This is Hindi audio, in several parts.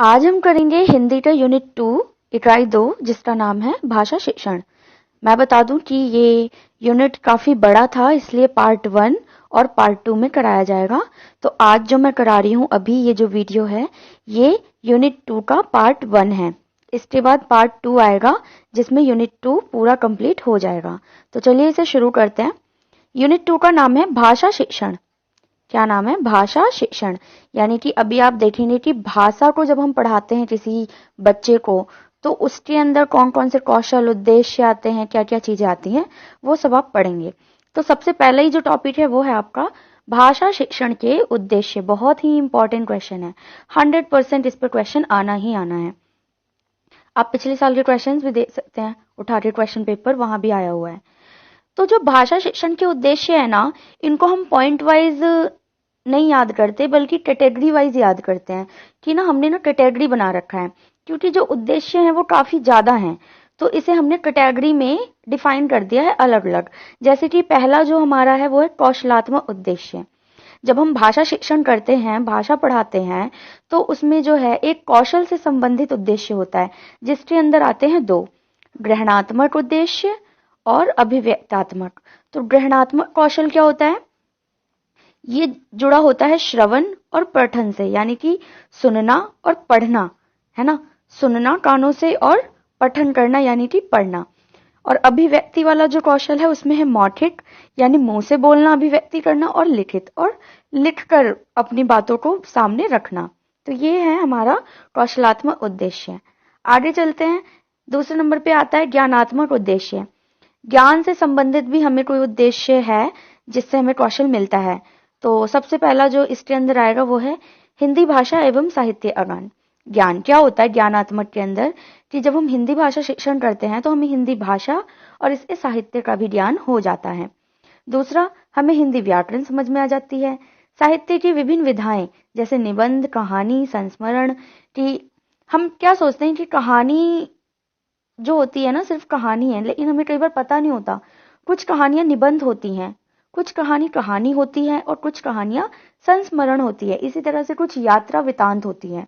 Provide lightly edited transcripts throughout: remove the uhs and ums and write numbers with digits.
आज हम करेंगे हिंदी का यूनिट 2 इकाई 2 जिसका नाम है भाषा शिक्षण। मैं बता दूं कि ये यूनिट काफी बड़ा था, इसलिए पार्ट 1 और पार्ट 2 में कराया जाएगा। तो आज जो मैं करा रही हूं अभी ये जो वीडियो है ये यूनिट 2 का पार्ट 1 है। इसके बाद पार्ट 2 आएगा जिसमें यूनिट 2 पूरा कंप्लीट हो जाएगा। तो चलिए इसे शुरू करते हैं। यूनिट 2 का नाम है भाषा शिक्षण। क्या नाम है? भाषा शिक्षण। यानी कि अभी आप देखेंगे कि भाषा को जब हम पढ़ाते हैं किसी बच्चे को तो उसके अंदर कौन कौन से कौशल उद्देश्य आते हैं, क्या क्या चीजें आती हैं, वो सब आप पढ़ेंगे। तो सबसे पहले ही जो टॉपिक है वो है आपका भाषा शिक्षण के उद्देश्य। बहुत ही इंपॉर्टेंट क्वेश्चन है, 100% इस पर क्वेश्चन आना ही आना है। आप पिछले साल के क्वेश्चन भी देख सकते हैं, उठा के क्वेश्चन पेपर वहां भी आया हुआ है। तो जो भाषा शिक्षण के उद्देश्य है ना, इनको हम पॉइंट वाइज नहीं याद करते बल्कि कैटेगरी वाइज याद करते हैं कि ना हमने ना कैटेगरी बना रखा है, क्योंकि जो उद्देश्य है वो काफी ज्यादा हैं। तो इसे हमने कैटेगरी में डिफाइन कर दिया है अलग अलग। जैसे कि पहला जो हमारा है वो है कौशलात्मक उद्देश्य। जब हम भाषा शिक्षण करते हैं, भाषा पढ़ाते हैं, तो उसमें जो है एक कौशल से संबंधित उद्देश्य होता है जिसके अंदर आते हैं दो, ग्रहणात्मक उद्देश्य और अभिव्यक्तात्मक। तो ग्रहणात्मक कौशल क्या होता है? ये जुड़ा होता है श्रवण और पठन से, यानी कि सुनना और पढ़ना, है ना। सुनना कानों से और पठन करना यानी कि पढ़ना। और अभिव्यक्ति वाला जो कौशल है उसमें है मौखिक, यानी मुंह से बोलना, अभिव्यक्ति करना, और लिखित, और लिखकर अपनी बातों को सामने रखना। तो ये है हमारा कौशलात्मक उद्देश्य। आगे चलते हैं। दूसरे नंबर पे आता है ज्ञानात्मक उद्देश्य। ज्ञान से संबंधित भी हमें कोई उद्देश्य है जिससे हमें कौशल मिलता है। तो सबसे पहला जो इसके अंदर आएगा वो है हिंदी भाषा एवं साहित्य अगान। ज्ञान क्या होता है ज्ञानात्मक के अंदर, कि जब हम हिंदी भाषा शिक्षण करते हैं तो हमें हिंदी भाषा और इसके साहित्य का भी ज्ञान हो जाता है। दूसरा, हमें हिंदी व्याकरण समझ में आ जाती है। साहित्य की विभिन्न विधाएं जैसे निबंध, कहानी, संस्मरण। की हम क्या सोचते हैं कि कहानी जो होती है ना सिर्फ कहानी है, लेकिन हमें कई बार पता नहीं होता कुछ कहानियां निबंध होती हैं, कुछ कहानी होती है, और कुछ कहानियां संस्मरण होती है। इसी तरह से कुछ यात्रा वृतांत होती है।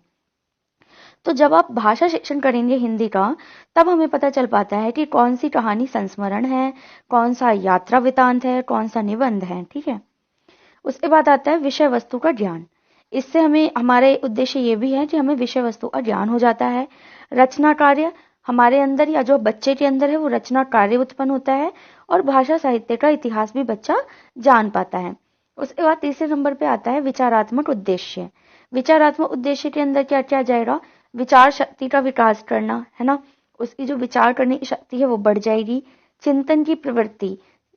तो जब आप भाषा शिक्षण करेंगे हिंदी का, तब हमें पता चल पाता है कि कौन सी कहानी संस्मरण है, कौन सा यात्रा वृतांत है, कौन सा निबंध है। ठीक है। उसके बाद आता है विषय वस्तु का ज्ञान। इससे हमें हमारे उद्देश्य ये भी है कि हमें विषय वस्तु का ज्ञान हो जाता है। रचना कार्य, हमारे अंदर या जो बच्चे के अंदर है वो रचना कार्य उत्पन्न होता है, और भाषा साहित्य का इतिहास भी बच्चा जान पाता है। उसके बाद तीसरे नंबर पे आता है विचारात्मक उद्देश्य। विचारात्मक उद्देश्य के अंदर क्या क्या जाएगा? विचार शक्ति का विकास करना, है ना। उसकी जो विचार करने की शक्ति है वो बढ़ जाएगी। चिंतन की प्रवृत्ति,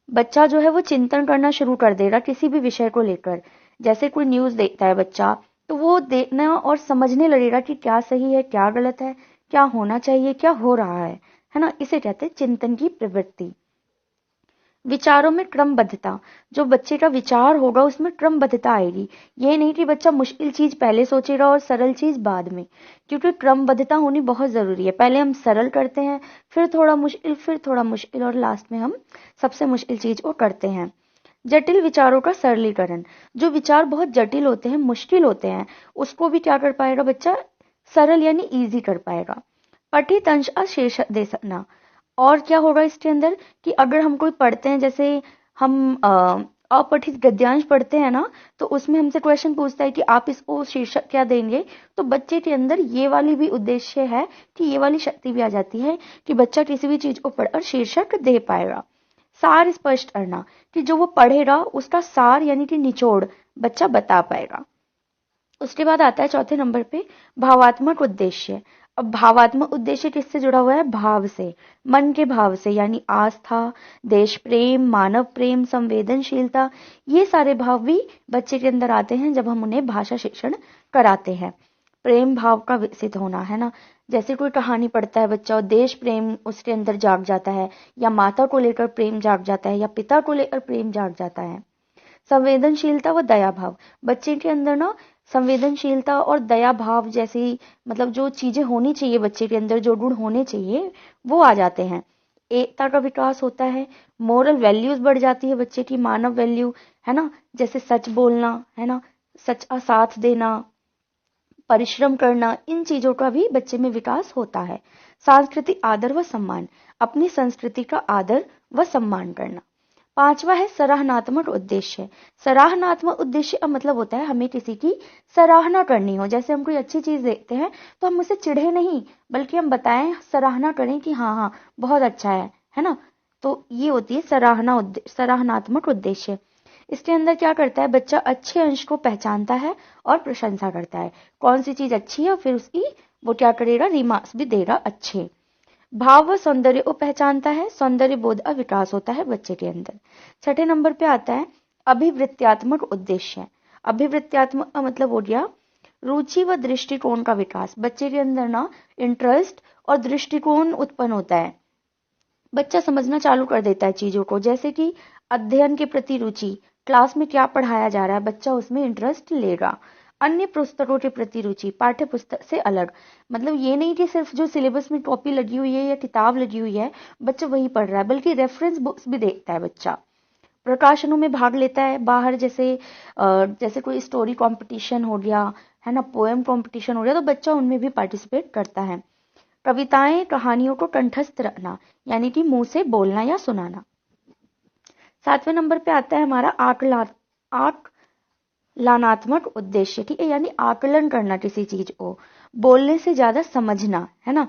बच्चा जो है वो चिंतन करना शुरू कर देगा किसी भी विषय को लेकर। जैसे कोई न्यूज देखता है बच्चा, तो वो देखना और समझने लगेगा कि क्या सही है, क्या गलत है, क्या होना चाहिए, क्या हो रहा है ना। इसे कहते हैं चिंतन की प्रवृत्ति। विचारों में क्रमबद्धता, जो बच्चे का विचार होगा उसमें क्रमबद्धता आएगी। ये नहीं कि बच्चा मुश्किल चीज पहले सोचेगा और सरल चीज बाद में, क्योंकि क्रमबद्धता होनी बहुत जरूरी है। पहले हम सरल करते हैं, फिर थोड़ा मुश्किल, फिर थोड़ा मुश्किल, और लास्ट में हम सबसे मुश्किल चीज को करते हैं। जटिल विचारों का सरलीकरण, जो विचार बहुत जटिल होते हैं, मुश्किल होते हैं, उसको भी क्या कर पाएगा बच्चा? सरल यानी इजी कर पाएगा। पठित अंश का शीर्षक दे सकना। और क्या होगा इसके अंदर कि अगर हम कोई पढ़ते हैं, जैसे हम अपठित गद्यांश पढ़ते हैं ना, तो उसमें हमसे क्वेश्चन पूछता है कि आप इसको शीर्षक क्या देंगे। तो बच्चे के अंदर ये वाली भी उद्देश्य है कि ये वाली शक्ति भी आ जाती है कि बच्चा किसी भी चीज को पढ़कर शीर्षक दे पाएगा। सार स्पष्ट करना, कि जो वो पढ़ेगा उसका सार यानी कि निचोड़ बच्चा बता पाएगा। उसके बाद आता है चौथे नंबर पे भावात्मक उद्देश्य। अब भावात्मक उद्देश्य किससे जुड़ा हुआ है? भाव से, मन के भाव से, यानी आस्था, देश प्रेम, मानव प्रेम, संवेदनशीलता। ये सारे भाव भी बच्चे के अंदर आते हैं जब हम उन्हें भाषा शिक्षण कराते हैं। प्रेम भाव का विकसित होना, है ना। जैसे कोई कहानी पढ़ता है बच्चा और देश प्रेम उसके अंदर जाग जाता है, या माता को लेकर प्रेम जाग जाता है, या पिता को लेकर प्रेम जाग जाता है। संवेदनशीलता व दया भाव, बच्चे के अंदर ना संवेदनशीलता और दया भाव जैसी, मतलब जो चीजें होनी चाहिए बच्चे के अंदर, जो गुण होने चाहिए वो आ जाते हैं। एकता का विकास होता है। मोरल वैल्यूज बढ़ जाती है बच्चे की, मानव वैल्यू, है ना। जैसे सच बोलना, है ना, सच का साथ देना, परिश्रम करना, इन चीजों का भी बच्चे में विकास होता है। सांस्कृतिक आदर व सम्मान, अपनी संस्कृति का आदर व सम्मान करना। पांचवा है सराहनात्मक उद्देश्य। सराहनात्मक उद्देश्य का मतलब होता है हमें किसी की सराहना करनी हो। जैसे हम कोई अच्छी चीज देखते हैं तो हम उसे चिढ़े नहीं, बल्कि हम बताएं, सराहना करें कि हाँ हाँ बहुत अच्छा है ना। तो ये होती है सराहनात्मक उद्देश्य। इसके अंदर क्या करता है, बच्चा अच्छे अंश को पहचानता है और प्रशंसा करता है। कौन सी चीज अच्छी है और फिर उसकी वो क्या करेगा, रिमार्क्स भी देगा अच्छे। भाव व सौंदर्य को पहचानता है, सौंदर्य बोध का विकास होता है बच्चे के अंदर। छठे नंबर पे आता है अभिवृत्त्यात्मक उद्देश्य। अभिवृत्त्यात्मक का मतलब हो गया रुचि व दृष्टिकोण का विकास। बच्चे के अंदर ना इंटरेस्ट और दृष्टिकोण उत्पन्न होता है। बच्चा समझना चालू कर देता है चीजों को, जैसे कि अध्ययन के प्रति रुचि, क्लास में क्या पढ़ाया जा रहा है बच्चा उसमें इंटरेस्ट लेगा। अन्य पुस्तकों के प्रति रुचि, पाठ्य पुस्तक से अलग, मतलब ये नहीं कि सिर्फ जो सिलेबस में कॉपी लगी हुई है या किताब लगी हुई है बच्चा वही पढ़ रहा है, बल्कि रेफरेंस बुक्स भी देखता है बच्चा। प्रकाशनों में भाग लेता है बाहर, जैसे कोई स्टोरी कंपटीशन हो गया है ना, पोएम कंपटीशन हो गया, तो बच्चा उनमें भी पार्टिसिपेट करता है। कविताएं कहानियों को कंठस्थ रखना, यानी कि मुंह से बोलना या सुनाना। सातवें नंबर पे आता है हमारा आकलनात्मक उद्देश्य, ठीक है, यानी आकलन करना किसी चीज को, बोलने से ज्यादा समझना, है ना।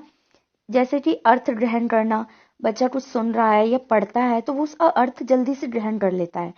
जैसे कि अर्थ ग्रहण करना, बच्चा कुछ सुन रहा है या पढ़ता है तो वो उसका अर्थ जल्दी से ग्रहण कर लेता है।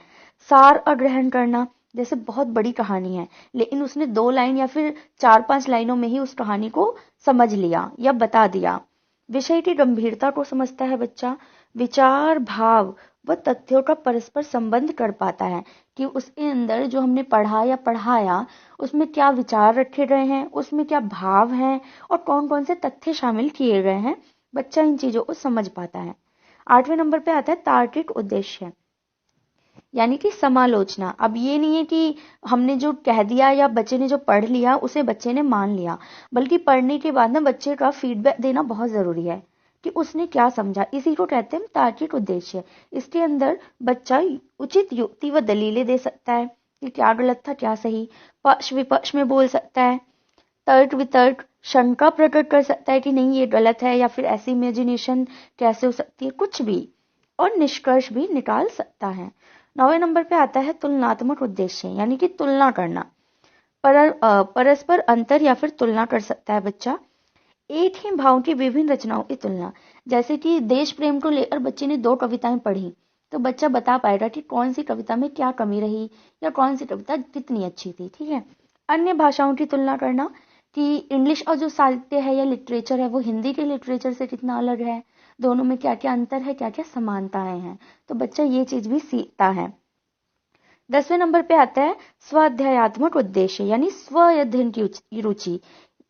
सार ग्रहण करना, जैसे बहुत बड़ी कहानी है लेकिन उसने 2 लाइन या फिर 4-5 लाइनों में ही उस कहानी को समझ लिया या बता दिया। विषय की गंभीरता को समझता है बच्चा। विचार, भाव व तथ्यों का परस्पर संबंध कर पाता है कि उसके अंदर जो हमने पढ़ा या पढ़ाया उसमें क्या विचार रखे गए हैं, उसमें क्या भाव हैं और कौन कौन से तथ्य शामिल किए गए हैं। बच्चा इन चीजों को समझ पाता है। 8वें नंबर पे आता है तार्किक उद्देश्य, यानी कि समालोचना। अब ये नहीं है कि हमने जो कह दिया या बच्चे ने जो पढ़ लिया उसे बच्चे ने मान लिया, बल्कि पढ़ने के बाद ना बच्चे का फीडबैक देना बहुत जरूरी है कि उसने क्या समझा। इसी को कहते हैं तार्किक उद्देश्य। इसके अंदर बच्चा उचित युक्ति व दलीलें दे सकता है कि क्या गलत था क्या सही, पक्ष विपक्ष में बोल सकता है, तर्क वितर्क, शंका प्रकट कर सकता है कि नहीं ये गलत है या फिर ऐसी इमेजिनेशन कैसे हो सकती है, कुछ भी, और निष्कर्ष भी निकाल सकता है। 9वें नंबर पे आता है तुलनात्मक उद्देश्य, यानी कि तुलना करना। परस्पर अंतर या फिर तुलना कर सकता है बच्चा। एक ही भाव की विभिन्न रचनाओं की तुलना, जैसे कि देश प्रेम को लेकर बच्चे ने 2 कविताएं पढ़ी तो बच्चा बता पाएगा कि कौन सी कविता में क्या कमी रही या कौन सी कविता कितनी अच्छी थी, ठीक है। अन्य भाषाओं की तुलना करना कि इंग्लिश का जो साहित्य है या लिटरेचर है वो हिंदी के लिटरेचर से कितना अलग है, दोनों में क्या क्या अंतर है, क्या क्या समानताएं हैं, तो बच्चा ये चीज भी सीखता है। 10वें नंबर पे आता है स्वाध्यायात्मक उद्देश्य, यानी स्व अध्ययन की रुचि।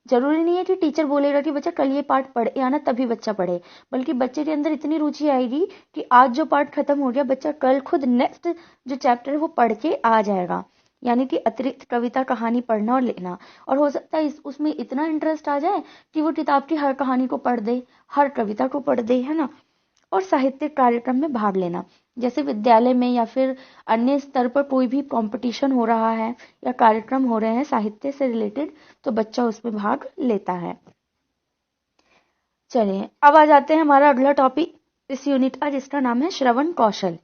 जरूरी नहीं है कि टीचर बोलेगा कि बच्चा कल ये पाठ पढ़ आना तभी बच्चा पढ़े, बल्कि बच्चे के अंदर इतनी रुचि आएगी कि आज जो पाठ खत्म हो गया बच्चा कल खुद नेक्स्ट जो चैप्टर है वो पढ़ के आ जाएगा, यानी कि अतिरिक्त कविता कहानी पढ़ना और लिखना। और हो सकता है उसमें इतना इंटरेस्ट आ जाए कि वो किताब की हर कहानी को पढ़ दे, हर कविता को पढ़ दे, है ना। और साहित्यिक कार्यक्रम में भाग लेना, जैसे विद्यालय में या फिर अन्य स्तर पर कोई भी कंपटीशन हो रहा है या कार्यक्रम हो रहे हैं साहित्य से रिलेटेड, तो बच्चा उसमें भाग लेता है। चलिए अब आ जाते हैं हमारा अगला टॉपिक इस यूनिट का, जिसका नाम है श्रवण कौशल।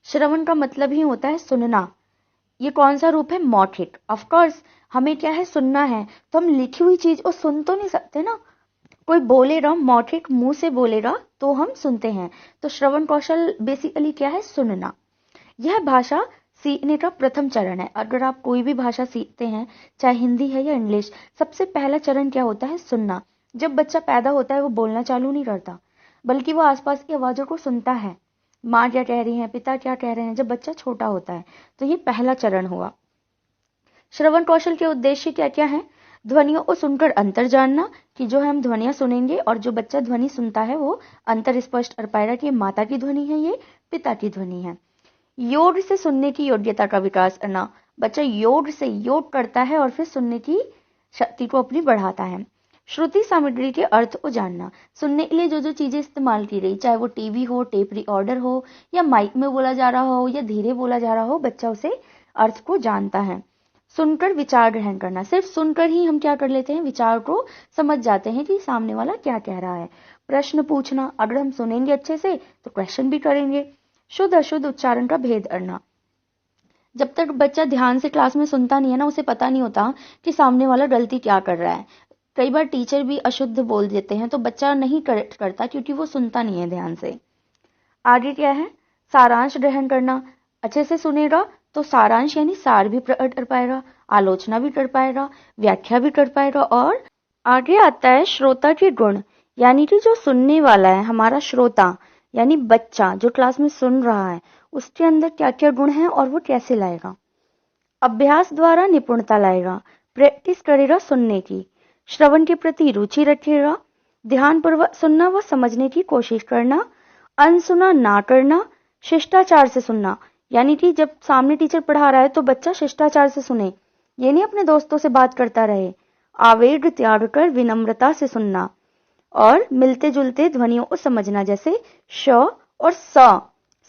श्रवण का मतलब ही होता है सुनना। ये कौन सा रूप है, मौखिक। ऑफ कोर्स हमें क्या है, सुनना है, तो हम लिखी हुई चीज को सुन तो नहीं सकते ना। कोई बोलेगा मौखिक, मुंह से बोलेगा तो हम सुनते हैं। तो श्रवण कौशल बेसिकली क्या है, सुनना। यह भाषा सीखने का प्रथम चरण है। अगर आप कोई भी भाषा सीखते हैं, चाहे हिंदी है या इंग्लिश, सबसे पहला चरण क्या होता है, सुनना। जब बच्चा पैदा होता है वो बोलना चालू नहीं करता, बल्कि वो आसपास की आवाजों को सुनता है, माँ क्या कह रही है, पिता क्या कह रहे हैं, जब बच्चा छोटा होता है। तो ये पहला चरण हुआ। श्रवण कौशल के उद्देश्य क्या क्या है, ध्वनियों को सुनकर अंतर जानना, कि जो हम ध्वनियां सुनेंगे और जो बच्चा ध्वनि सुनता है वो अंतर स्पष्ट कर पाएगा कि ये माता की ध्वनि है, ये पिता की ध्वनि है। योग से सुनने की योग्यता का विकास करना, बच्चा योग से योग करता है और फिर सुनने की शक्ति को अपनी बढ़ाता है। श्रुति सामग्री के अर्थ को जानना, सुनने के लिए जो जो चीजें इस्तेमाल की गई, चाहे वो टीवी हो, टेप रिकॉर्डर हो या माइक में बोला जा रहा हो या धीरे बोला जा रहा हो, बच्चा उसे अर्थ को जानता है। सुनकर विचार ग्रहण करना, सिर्फ सुनकर ही हम क्या कर लेते हैं, विचार को समझ जाते हैं कि सामने वाला क्या कह रहा है। प्रश्न पूछना, अगर हम सुनेंगे अच्छे से तो क्वेश्चन भी करेंगे। शुद्ध अशुद्ध उच्चारण का भेद करना, जब तक बच्चा ध्यान से क्लास में सुनता नहीं है ना, उसे पता नहीं होता कि सामने वाला गलती क्या कर रहा है। कई बार टीचर भी अशुद्ध बोल देते हैं तो बच्चा नहीं करेक्ट करता क्योंकि वो सुनता नहीं है ध्यान से। आगे क्या है, सारांश ग्रहण करना, अच्छे से सुनेगा तो सारांश यानी सार भी प्रकट कर पाएगा, आलोचना भी कर पाएगा, व्याख्या भी कर पाएगा। और आगे आता है श्रोता के गुण, यानी कि जो सुनने वाला है, हमारा श्रोता यानी बच्चा जो क्लास में सुन रहा है, उसके अंदर क्या क्या गुण हैं और वो कैसे लाएगा। अभ्यास द्वारा निपुणता लाएगा, प्रैक्टिस करेगा सुनने की, श्रवण के प्रति रुचि रखेगा, ध्यानपूर्वक सुनना व समझने की कोशिश करना, अनसुना ना करना, शिष्टाचार से सुनना, यानी कि जब सामने टीचर पढ़ा रहा है तो बच्चा शिष्टाचार से सुने, ये नहीं अपने दोस्तों से बात करता रहे। आवेग त्याग कर विनम्रता से सुनना, और मिलते जुलते ध्वनियों को समझना, जैसे श और स,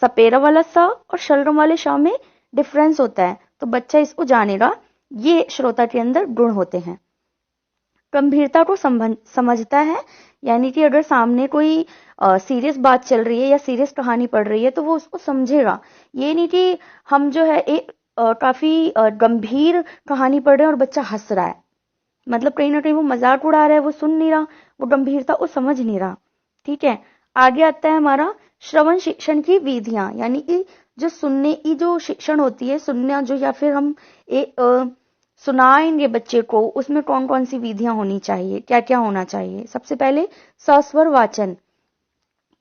सपेरा वाला स और शलगम वाले श में डिफरेंस होता है, तो बच्चा इसको जानेगा। ये श्रोता के अंदर गुण होते हैं। गंभीरता को समझता है, यानी कि अगर सामने कोई सीरियस बात चल रही है या सीरियस कहानी पढ़ रही है तो वो उसको समझेगा। ये नहीं कि हम जो है एक काफी गंभीर कहानी पढ़ रहे हैं और बच्चा हंस रहा है, मतलब कहीं ना कहीं वो मजाक उड़ा रहा है, वो सुन नहीं रहा, वो गंभीरता वो समझ नहीं रहा। ठीक है, आगे आता है हमारा श्रवण शिक्षण की विधियां, यानी कि जो सुनने की जो शिक्षण होती है, सुनना जो, या फिर हम एक सुनाएंगे बच्चे को, उसमें कौन कौन सी विधियां होनी चाहिए, क्या क्या होना चाहिए। सबसे पहले सस्वर वाचन,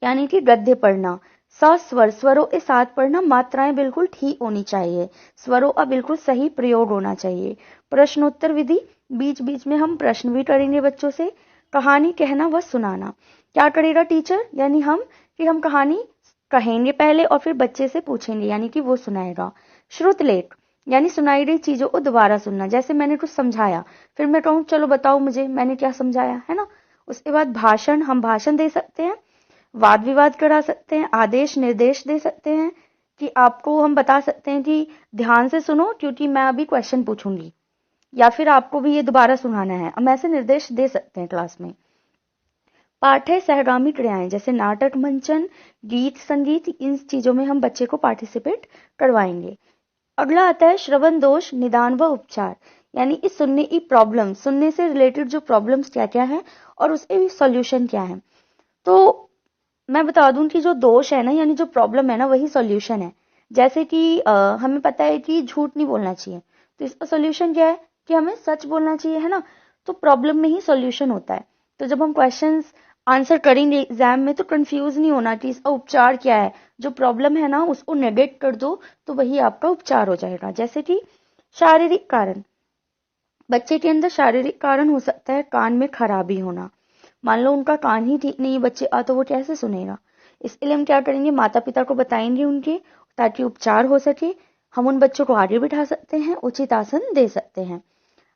यानी कि गद्य पढ़ना, सस्वर स्वरों के साथ पढ़ना, मात्राएं बिल्कुल ठीक होनी चाहिए, स्वरों का बिल्कुल सही प्रयोग होना चाहिए। प्रश्नोत्तर विधि, बीच बीच में हम प्रश्न भी करेंगे बच्चों से। कहानी कहना व सुनाना, क्या करेगा टीचर, यानी हम कहानी कहेंगे पहले और फिर बच्चे से पूछेंगे, यानी कि वो सुनाएगा। श्रुतलेख, यानी सुनाई गई चीजों को दोबारा सुनना, जैसे मैंने कुछ समझाया फिर मैं कहूँ चलो बताओ मुझे मैंने क्या समझाया, है ना। उसके बाद भाषण, हम भाषण दे सकते हैं, वाद विवाद करा सकते हैं, आदेश निर्देश दे सकते हैं, कि आपको हम बता सकते हैं कि ध्यान से सुनो क्योंकि मैं अभी क्वेश्चन पूछूंगी, या फिर आपको भी ये दोबारा सुनाना है, हम ऐसे निर्देश दे सकते हैं क्लास में। पाठ्य सहगामी क्रियाएं, जैसे नाटक मंचन, गीत संगीत, इन चीजों में हम बच्चे को पार्टिसिपेट करवाएंगे। अगला आता है श्रवण दोष निदान व उपचार, यानी इस सुनने की प्रॉब्लम, सुनने से रिलेटेड जो प्रॉब्लम्स क्या क्या है और उसके भी सॉल्यूशन क्या है। तो मैं बता दूं कि जो दोष है ना, यानी जो प्रॉब्लम है ना, वही सॉल्यूशन है। जैसे कि हमें पता है कि झूठ नहीं बोलना चाहिए, तो इसका सॉल्यूशन क्या है कि हमें सच बोलना चाहिए, है ना। तो प्रॉब्लम में ही सॉल्यूशन होता है। तो जब हम क्वेश्चंस आंसर करेंगे एग्जाम में तो कंफ्यूज नहीं होना कि इसका उपचार क्या है। जो प्रॉब्लम है ना उसको नेगेट कर दो तो वही आपका उपचार हो जाएगा। जैसे कि शारीरिक कारण, बच्चे के अंदर शारीरिक कारण हो सकता है कान में खराबी होना। मान लो उनका कान ही ठीक नहीं है बच्चे तो वो कैसे सुनेगा। इसके लिए हम क्या करेंगे, माता पिता को बताएंगे उनके, ताकि उपचार हो सके। हम उन बच्चों को आगे बिठा सकते हैं, उचित आसन दे सकते हैं।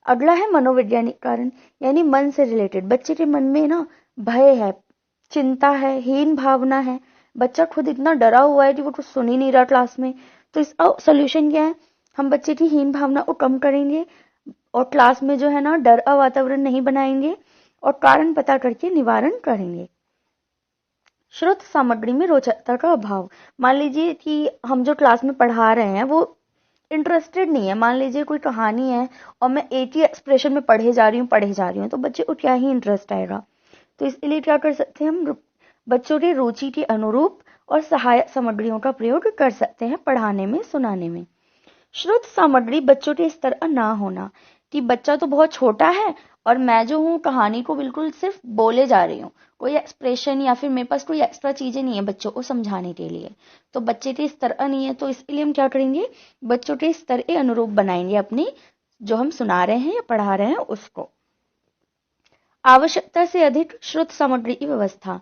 अगला है मनोवैज्ञानिक कारण, यानी मन से रिलेटेड। बच्चे के मन में ना भय है, चिंता है, हीन भावना है, बच्चा खुद इतना डरा हुआ है कि वो कुछ सुन ही नहीं रहा क्लास में। तो इसका सोल्यूशन क्या है, हम बच्चे की हीन भावना को कम करेंगे और क्लास में जो है ना डर का वातावरण नहीं बनाएंगे और कारण पता करके निवारण करेंगे। श्रुत सामग्री में रोचकता का अभाव, मान लीजिए कि हम जो क्लास में पढ़ा रहे हैं वो इंटरेस्टेड नहीं है। मान लीजिए कोई कहानी है और मैं एक ही एक्सप्रेशन में पढ़े जा रही हूँ तो बच्चे को क्या ही इंटरेस्ट आएगा। तो इसके लिए क्या कर सकते हैं, हम बच्चों की रुचि के अनुरूप और सहायक सामग्रियों का प्रयोग कर सकते हैं पढ़ाने में, सुनाने में। श्रुत सामग्री बच्चों के स्तर का ना होना, कि बच्चा तो बहुत छोटा है और मैं जो हूँ कहानी को बिल्कुल सिर्फ बोले जा रही हूँ, कोई एक्सप्रेशन या फिर मेरे पास कोई एक्स्ट्रा चीजें नहीं है बच्चों को समझाने के लिए, तो बच्चे के स्तर का नहीं है। तो इसके लिए हम क्या करेंगे, बच्चों के स्तर के अनुरूप बनाएंगे अपनी जो हम सुना रहे हैं या पढ़ा रहे हैं उसको। आवश्यकता से अधिक श्रुत सामग्री की व्यवस्था,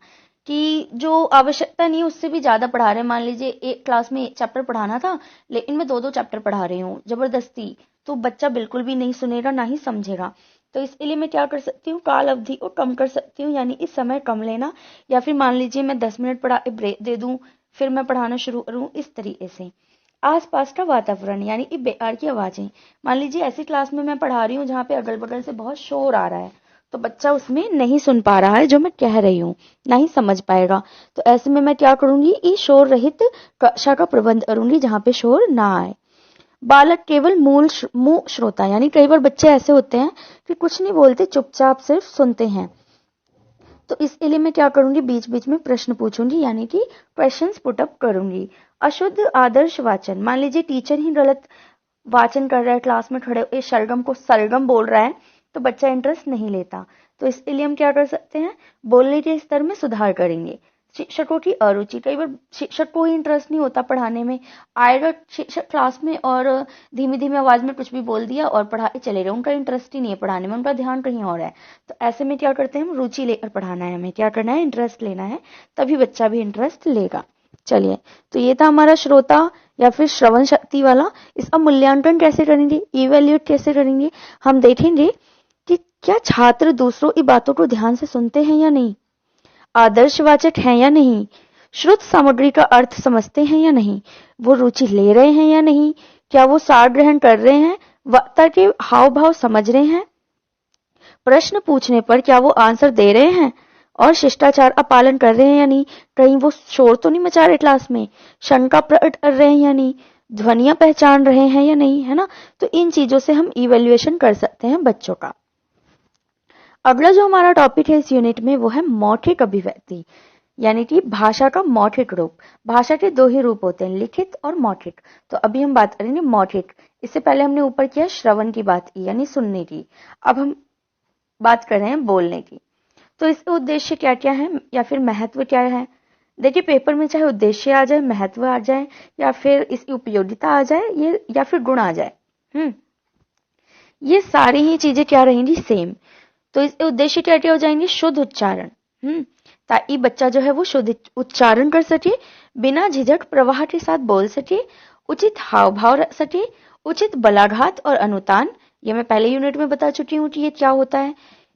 कि जो आवश्यकता नहीं है उससे भी ज्यादा पढ़ा रहे हैं। मान लीजिए एक क्लास में एक चैप्टर पढ़ाना था लेकिन मैं 2-2 चैप्टर पढ़ा रही हूँ जबरदस्ती, तो बच्चा बिल्कुल भी नहीं सुनेगा ना ही समझेगा। तो इसके लिए मैं क्या कर सकती हूँ, काल अवधि को कम कर सकती हूँ, यानी इस समय कम लेना, या फिर मान लीजिए मैं 10 मिनट पढ़ा ब्रेक दे दूं फिर मैं पढ़ाना शुरू करूँ, इस तरीके से। आसपास का वातावरण यानी कि बेकार की आवाजें। मान लीजिए ऐसी क्लास में मैं पढ़ा रही हूँ जहाँ पे अगल बगल से बहुत शोर आ रहा है, तो बच्चा उसमें नहीं सुन पा रहा है जो मैं कह रही हूँ, नहीं समझ पाएगा। तो ऐसे में मैं क्या करूंगी, इस शोर रहित कक्षा का प्रबंध करूंगी जहाँ पे शोर ना आए। बालक केवल मूल श्रोता, यानी कई बार बच्चे ऐसे होते हैं कि कुछ नहीं बोलते, चुपचाप सिर्फ सुनते हैं। तो इसके लिए मैं क्या करूंगी, बीच बीच में प्रश्न पूछूंगी, यानी कि क्वेश्चंस पुट अप करूंगी। अशुद्ध आदर्श वाचन, मान लीजिए टीचर ही गलत वाचन कर रहा है, क्लास में खड़े इस शलगम को सलगम बोल रहा है, तो बच्चा इंटरेस्ट नहीं लेता। तो इसके लिए हम क्या कर सकते हैं, बोलने के स्तर में सुधार करेंगे। शिक्षकों की अरुचि, कई बार शिक्षक को ही इंटरेस्ट नहीं होता पढ़ाने में, आएगा शिक्षक क्लास में और धीमी धीमी आवाज में कुछ भी बोल दिया और पढ़ाए चले गए, उनका इंटरेस्ट ही नहीं है पढ़ाने में, उनका ध्यान कहीं और है। तो ऐसे में क्या करते हैं, हम रुचि लेकर पढ़ाना है, हमें क्या करना है, इंटरेस्ट लेना है, तभी बच्चा भी इंटरेस्ट लेगा। चलिए, तो ये था हमारा श्रोता या फिर श्रवण शक्ति वाला। इसका मूल्यांकन कैसे करेंगे, इवेल्यूएट कैसे करेंगे, हम देखेंगे कि क्या छात्र दूसरों की बातों को ध्यान से सुनते हैं या नहीं, आदर्शवाचक हैं या नहीं, श्रुत सामग्री का अर्थ समझते हैं या नहीं, वो रुचि ले रहे हैं या नहीं, क्या वो सार ग्रहण कर रहे हैं, वक्ता के हाव भाव समझ रहे हैं, प्रश्न पूछने पर क्या वो आंसर दे रहे हैं, और शिष्टाचार का पालन कर रहे हैं या नहीं, कहीं वो शोर तो नहीं मचा रहे क्लास में, शंका प्रकट कर रहे हैं या नहीं, ध्वनियां पहचान रहे हैं या नहीं, है ना। तो इन चीजों से हम इवेल्युएशन कर सकते हैं बच्चों का। अगला जो हमारा टॉपिक है इस यूनिट में वो है मौखिक अभिव्यक्ति, यानी कि भाषा का मौखिक रूप। भाषा के दो ही रूप होते हैं, लिखित और मौखिक। तो अभी हम बात करेंगे मौखिक। इससे पहले हमने ऊपर किया श्रवण की बात की, यानी सुनने की। अब हम बात कर रहे हैं बोलने की। तो इसके उद्देश्य क्या क्या है या फिर महत्व क्या है। देखिए, पेपर में चाहे उद्देश्य आ जाए, महत्व आ जाए, या फिर इसकी उपयोगिता आ जाए, ये या फिर गुण आ जाए, ये सारी ही चीजें क्या रहेंगी, सेम। तो इसके उद्देश्य क्या क्या हो जाएंगे, शुद्ध उच्चारण, ताकि बच्चा जो है वो शुद्ध उच्चारण कर सके, बिना झिझक प्रवाह के साथ बोल सके, उचित हाव भाव रख सके, उचित बलाघात और अनुतान, ये मैं पहले यूनिट में बता चुकी हूँ कि ये क्या होता है,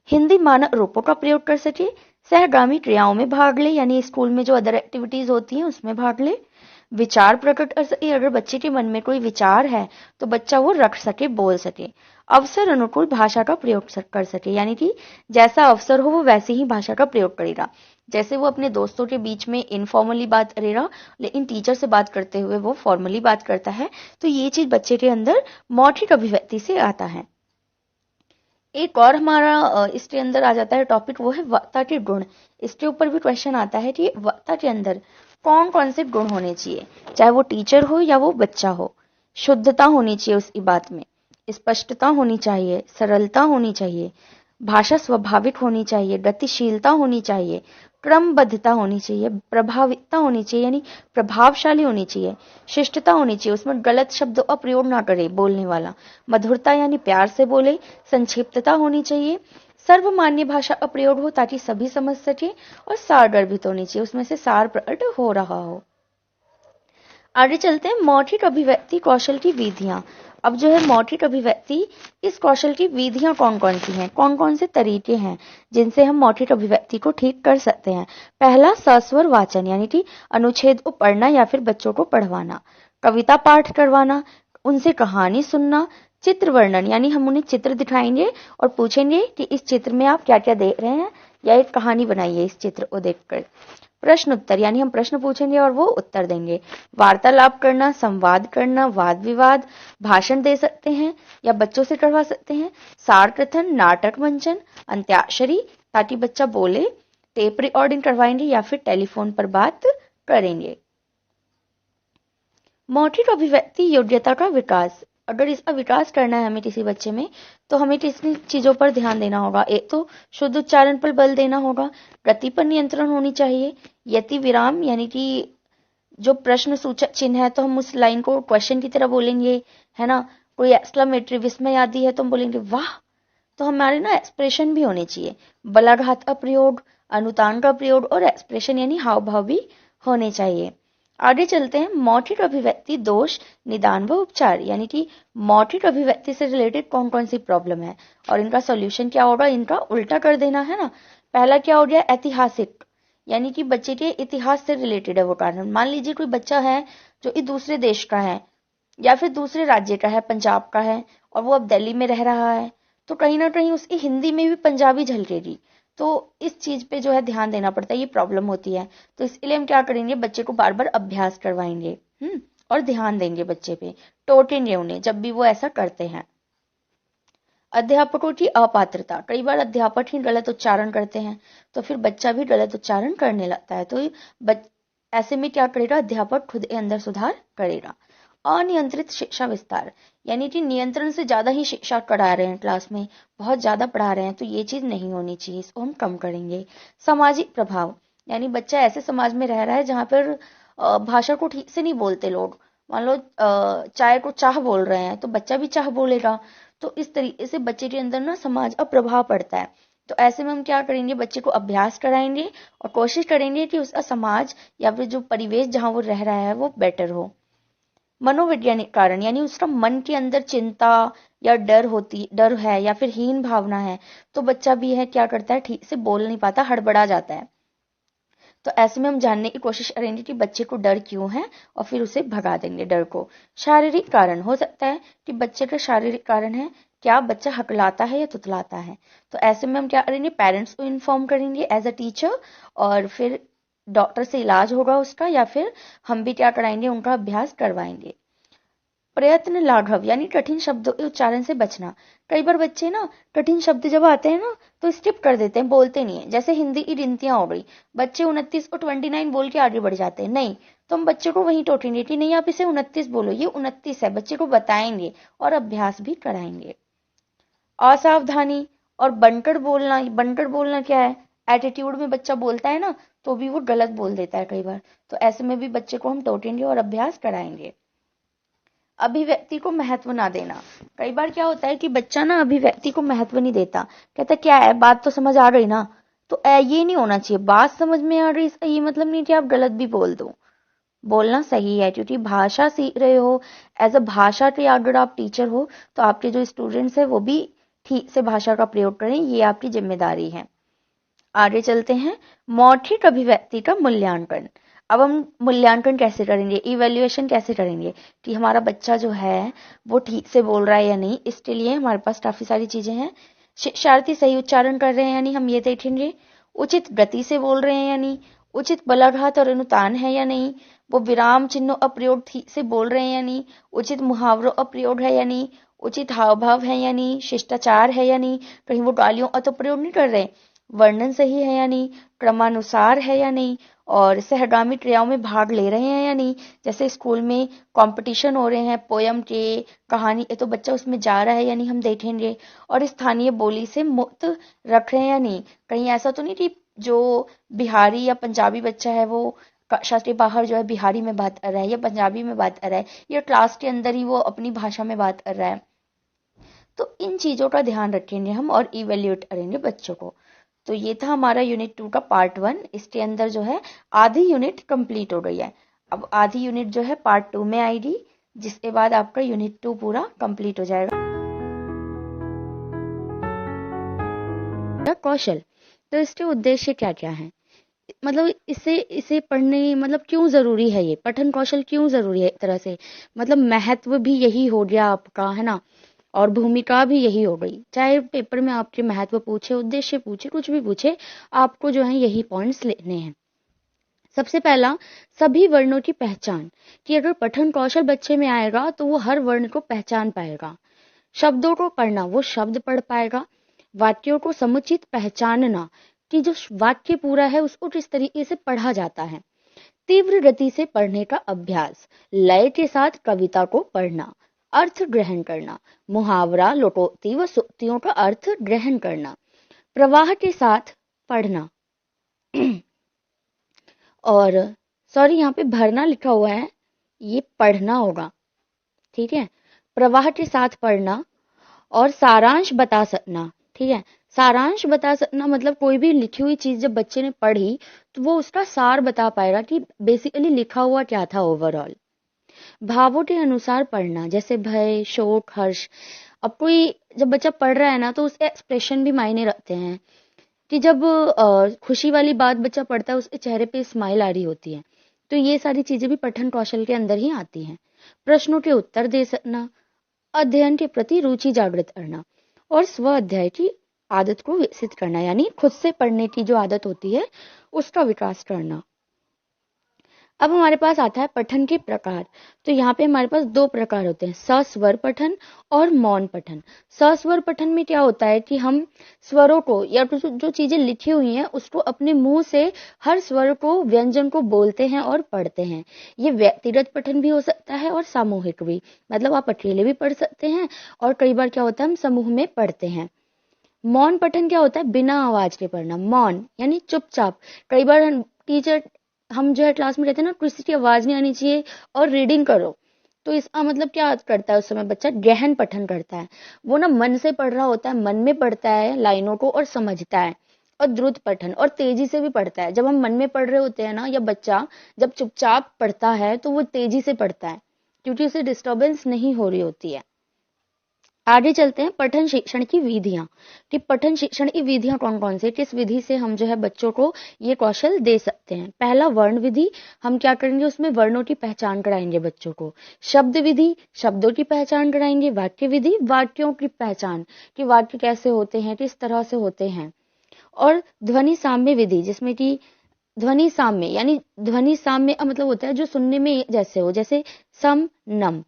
हिंदी मानक रूपों का प्रयोग कर सके, सहगामी क्रियाओं में भाग ले, यानी स्कूल में जो अदर एक्टिविटीज होती हैं उसमें भाग ले, विचार प्रकट कर सके, अगर बच्चे के मन में कोई विचार है तो बच्चा वो रख सके, बोल सके, अवसर अनुकूल भाषा का प्रयोग कर सके, यानी कि जैसा अवसर हो वो वैसे ही भाषा का प्रयोग करेगा। जैसे वो अपने दोस्तों के बीच में इनफॉर्मली बात करेगा, लेकिन टीचर से बात करते हुए वो फॉर्मली बात करता है, तो ये चीज बच्चे के अंदर मौखिक अभिव्यक्ति से आता है। एक और हमारा इसके अंदर आ जाता है टॉपिक, वो है वक्ता के गुण। इसके ऊपर भी क्वेश्चन आता है कि वक्ता के अंदर कौन कौन से गुण होने चाहिए, चाहे वो टीचर हो या वो बच्चा हो। शुद्धता होनी चाहिए उसकी बात में, स्पष्टता होनी चाहिए, सरलता होनी चाहिए, भाषा स्वाभाविक होनी चाहिए, गतिशीलता होनी चाहिए, क्रमबद्धता होनी चाहिए, प्रभाविता होनी चाहिए, यानी प्रभावशाली होनी चाहिए, शिष्टता होनी चाहिए, उसमें गलत शब्दों का प्रयोग ना करे बोलने वाला, मधुरता यानी प्यार से बोले, संक्षिप्तता होनी चाहिए, सर्वमान्य भाषा का प्रयोग हो ताकि सभी समझ सके, और सारगर्भित होनी चाहिए, उसमें से सार प्रकट हो रहा हो। आगे चलते हैं मौखिक अभिव्यक्ति कौशल की विधियां। अब जो है मौखिक अभिव्यक्ति, इस कौशल की विधियां कौन कौन सी हैं, कौन कौन से तरीके हैं जिनसे हम मौखिक अभिव्यक्ति को ठीक कर सकते हैं। पहला, सस्वर वाचन, यानी कि अनुच्छेद को पढ़ना या फिर बच्चों को पढ़वाना, कविता पाठ करवाना, उनसे कहानी सुनना, चित्र वर्णन, यानी हम उन्हें चित्र दिखाएंगे और पूछेंगे कि इस चित्र में आप क्या क्या देख रहे हैं, या एक कहानी बनाइए इस चित्र को देखकर। प्रश्न उत्तर, यानी हम प्रश्न पूछेंगे और वो उत्तर देंगे। वार्तालाप करना, संवाद करना, वाद विवाद, भाषण दे सकते हैं या बच्चों से करवा सकते हैं, सार कथन, नाटक मंचन, अंत्याक्षरी ताकि बच्चा बोले, टेप रिकॉर्डिंग करवाएंगे या फिर टेलीफोन पर बात करेंगे। मौखिक अभिव्यक्ति योग्यता का विकास, अगर इसका विकास करना है हमें किसी बच्चे में, तो हमें कितनी चीजों पर ध्यान देना होगा। एक तो शुद्ध उच्चारण पर बल देना होगा, गति पर नियंत्रण होनी चाहिए, यति विराम, यानी कि जो प्रश्न सूचक चिन्ह है तो हम उस लाइन को क्वेश्चन की तरह बोलेंगे, है ना। कोई एक्सक्लेमेटरी विस्मय आदि है तो हम बोलेंगे वाह, तो हमारे ना एक्सप्रेशन भी होने चाहिए। बलाघात का प्रयोग, अनुतान का प्रयोग और एक्सप्रेशन यानी हाव भाव भी होने चाहिए। आगे चलते हैं मौखिक अभिव्यक्ति दोष निदान व उपचार, यानी कि मौखिक अभिव्यक्ति से रिलेटेड कौन कौन सी प्रॉब्लम है और इनका सॉल्यूशन क्या होगा, इनका उल्टा कर देना, है ना। पहला क्या हो गया, ऐतिहासिक, यानी कि बच्चे के इतिहास से रिलेटेड है वो कारण। मान लीजिए कोई बच्चा है जो दूसरे देश का है, या फिर दूसरे राज्य का है, पंजाब का है और वो अब दिल्ली में रह रहा है, तो कहीं ना कहीं उसकी हिंदी में भी पंजाबी झलकेगी। तो इस चीज पे जो है ध्यान देना पड़ता है, ये प्रॉब्लम होती है। तो इसलिए हम क्या करेंगे, बच्चे को बार बार अभ्यास करवाएंगे और ध्यान देंगे बच्चे पे, टोकेंगे उन्हें जब भी वो ऐसा करते हैं। अध्यापकों की अपात्रता, कई बार अध्यापक ही गलत उच्चारण करते हैं तो फिर बच्चा भी गलत उच्चारण करने लगता है, तो ऐसे में क्या करेगा, अध्यापक खुद के अंदर सुधार करेगा। अनियंत्रित शिक्षा विस्तार, यानी कि नियंत्रण से ज्यादा ही शिक्षा करा रहे हैं, क्लास में बहुत ज्यादा पढ़ा रहे हैं, तो ये चीज नहीं होनी चाहिए, इसको हम कम करेंगे। सामाजिक प्रभाव, यानी बच्चा ऐसे समाज में रह रहा है जहाँ पर भाषा को ठीक से नहीं बोलते लोग, मान लो चाय को चाह बोल रहे हैं तो बच्चा भी चाह बोलेगा, तो इस तरीके से बच्चे के अंदर ना समाज का प्रभाव पड़ता है। तो ऐसे में हम क्या करेंगे, बच्चे को अभ्यास कराएंगे और कोशिश करेंगे कि उसका समाज या फिर जो परिवेश जहाँ वो रह रहा है वो बेटर हो। मनोवैज्ञानिक कारण, यानी उसका मन के अंदर चिंता या डर है या फिर हीन भावना है, तो बच्चा भी है क्या करता है, ठीक से बोल नहीं पाता, हड़बड़ा जाता है। तो ऐसे में हम जानने की कोशिश करेंगे कि बच्चे को डर क्यों है और फिर उसे भगा देंगे डर को। शारीरिक कारण, हो सकता है कि बच्चे का शारीरिक कारण है, क्या बच्चा हकलाता है या तुतलाता है, तो ऐसे में हम क्या करेंगे, पेरेंट्स को इन्फॉर्म करेंगे एज अ टीचर, और फिर डॉक्टर से इलाज होगा उसका, या फिर हम भी क्या कराएंगे, उनका अभ्यास करवाएंगे। प्रयत्न लाघव, यानी कठिन शब्दों के उच्चारण से बचना। कई बार बच्चे ना कठिन शब्द जब आते हैं ना तो स्किप कर देते हैं, बोलते नहीं है, जैसे हिंदी की गिनतियां हो गई, बच्चे 29 को 29 बोल के आगे बढ़ जाते हैं, नहीं, तो हम बच्चे को वहीं टोकेंगे कि नहीं आप इसे 29 बोलो, ये 29 है, बच्चे को बताएंगे और अभ्यास भी कराएंगे। असावधानी और बनकर बोलना क्या है, एटीट्यूड में बच्चा बोलता है ना तो भी वो गलत बोल देता है कई बार, तो ऐसे में भी बच्चे को हम टोकेंगे और अभ्यास कराएंगे। अभिव्यक्ति को महत्व ना देना, कई बार क्या होता है कि बच्चा ना अभिव्यक्ति को महत्व नहीं देता, कहता क्या है, बात तो समझ आ गई ना, तो ये नहीं होना चाहिए, बात समझ में आ गई इसका ये मतलब नहीं कि आप गलत भी बोल दो, बोलना सही है, क्योंकि भाषा सीख रहे हो, एज अ भाषा के अगर आप टीचर हो तो आपके जो स्टूडेंट्स है वो भी ठीक से भाषा का प्रयोग करें, ये आपकी जिम्मेदारी है। आगे चलते हैं, मौखिक अभिव्यक्ति का मूल्यांकन। अब हम मूल्यांकन कैसे करेंगे, इवेल्युएशन कैसे करेंगे कि हमारा बच्चा जो है वो ठीक से बोल रहा है या नहीं, इसके लिए हमारे पास काफी सारी चीजें हैं। शिक्षार्थी सही उच्चारण कर रहे हैं या नहीं, हम ये देखेंगे। उचित गति से बोल रहे हैं या नहीं, उचित बलाघात और अनुतान है या नहीं, वो विराम चिन्हों अप्रयोग ठीक से बोल रहे हैं या नहीं, उचित मुहावरों अप्रयोग है या नहीं, उचित हाव भाव है या नहीं, शिष्टाचार है या नहीं, कहीं वो गालियों तो प्रयोग नहीं कर रहे, वर्णन सही है या नहीं, क्रमानुसार है या नहीं, और सहगामी क्रियाओं में भाग ले रहे हैं या नहीं, जैसे स्कूल में कंपटीशन हो रहे हैं पोयम के, कहानी के, तो बच्चा उसमें जा रहा है या नहीं हम देखेंगे। और स्थानीय बोली से मुक्त रख रहे हैं या नहीं, कहीं ऐसा तो नहीं कि जो बिहारी या पंजाबी बच्चा है वो कक्षा के बाहर जो है बिहारी में बात कर रहा है या पंजाबी में बात कर रहा है या क्लास के अंदर ही वो अपनी भाषा में बात कर रहा है, तो इन चीजों का ध्यान रखेंगे हम और इवेल्युएट करेंगे बच्चों को। तो ये था हमारा यूनिट 2 का पार्ट 1, इसके अंदर जो है आधी यूनिट कंप्लीट हो गई है, अब आधी यूनिट जो है पार्ट 2 में आएगी, जिसके बाद आपका यूनिट 2 पूरा कंप्लीट हो जाएगा। कौशल, तो इसके उद्देश्य क्या क्या है, मतलब इसे इसे पढ़ने मतलब क्यों जरूरी है, ये पठन कौशल क्यों जरूरी है, एक तरह से मतलब महत्व भी यही हो गया आपका, है ना, और भूमिका भी यही हो गई, चाहे पेपर में आपके महत्व पूछे, उद्देश्य पूछे, कुछ भी पूछे, आपको जो है यही पॉइंट्स लेने हैं। सबसे पहला, सभी वर्णों की पहचान, कि अगर पठन कौशल बच्चे में आएगा तो वो हर वर्ण को पहचान पाएगा। शब्दों को पढ़ना, वो शब्द पढ़ पाएगा। वाक्यों को समुचित पहचानना, कि जो वाक्य पूरा है उसको किस तरीके से पढ़ा जाता है। तीव्र गति से पढ़ने का अभ्यास, लय के साथ कविता को पढ़ना। अर्थ ग्रहण करना, मुहावरा, लोकोक्ति व सूक्तियों का अर्थ ग्रहण करना। प्रवाह के साथ पढ़ना और सॉरी यहाँ पे भरना लिखा हुआ है, ये पढ़ना होगा, ठीक है। प्रवाह के साथ पढ़ना और सारांश बता सकना, ठीक है। सारांश बता सकना मतलब कोई भी लिखी हुई चीज जब बच्चे ने पढ़ी तो वो उसका सार बता पाएगा कि बेसिकली लिखा हुआ क्या था ओवरऑल। भावों के अनुसार पढ़ना, जैसे भय, शोक, हर्ष। अब कोई जब बच्चा पढ़ रहा है ना तो उसके एक्सप्रेशन भी मायने रखते हैं, कि जब खुशी वाली बात बच्चा पढ़ता है उसके चेहरे पे स्माइल आ रही होती है, तो ये सारी चीजें भी पठन कौशल के अंदर ही आती हैं। प्रश्नों के उत्तर दे सकना, अध्ययन के प्रति रुचि जागृत करना और स्व अध्ययन की आदत को विकसित करना, यानी खुद से पढ़ने की जो आदत होती है उसका विकास करना। अब हमारे पास आता है पठन के प्रकार। तो यहाँ पे हमारे पास दो प्रकार होते हैं, सस्वर पठन और मौन पठन। सस्वर पठन में क्या होता है कि हम स्वरों को या जो चीजें लिखी हुई हैं उसको अपने मुंह से हर स्वर को, व्यंजन को बोलते हैं और पढ़ते हैं। ये व्यक्तिगत पठन भी हो सकता है और सामूहिक भी, मतलब आप अकेले भी पढ़ सकते हैं और कई बार क्या होता है हम समूह में पढ़ते हैं। मौन पठन क्या होता है, बिना आवाज के पढ़ना। मौन यानी चुपचाप। कई बार टीचर हम जो है क्लास में रहते हैं ना, किसी की आवाज नहीं आनी चाहिए और रीडिंग करो, तो इसका मतलब क्या करता है उस समय बच्चा, गहन पठन करता है। वो ना मन से पढ़ रहा होता है, मन में पढ़ता है लाइनों को और समझता है। और द्रुत पठन, और तेजी से भी पढ़ता है। जब हम मन में पढ़ रहे होते हैं ना, या बच्चा जब चुपचाप पढ़ता है तो वो तेजी से पढ़ता है क्योंकि उसे डिस्टर्बेंस नहीं हो रही होती है। आगे चलते हैं पठन शिक्षण की विधियां, कि पठन शिक्षण की विधियां कौन कौन सी, किस विधि से हम जो है बच्चों को ये कौशल दे सकते हैं। पहला वर्ण विधि, हम क्या करेंगे उसमें वर्णों की पहचान कराएंगे बच्चों को। शब्द विधि, शब्दों की पहचान कराएंगे। वाक्य विधि, वाक्यों की पहचान, कि वाक्य कैसे होते हैं, किस तरह से होते हैं। और ध्वनि साम्य विधि, जिसमें कि ध्वनि साम्य यानी ध्वनि साम्य का मतलब होता है जो सुनने में जैसे हो, जैसे सम नम,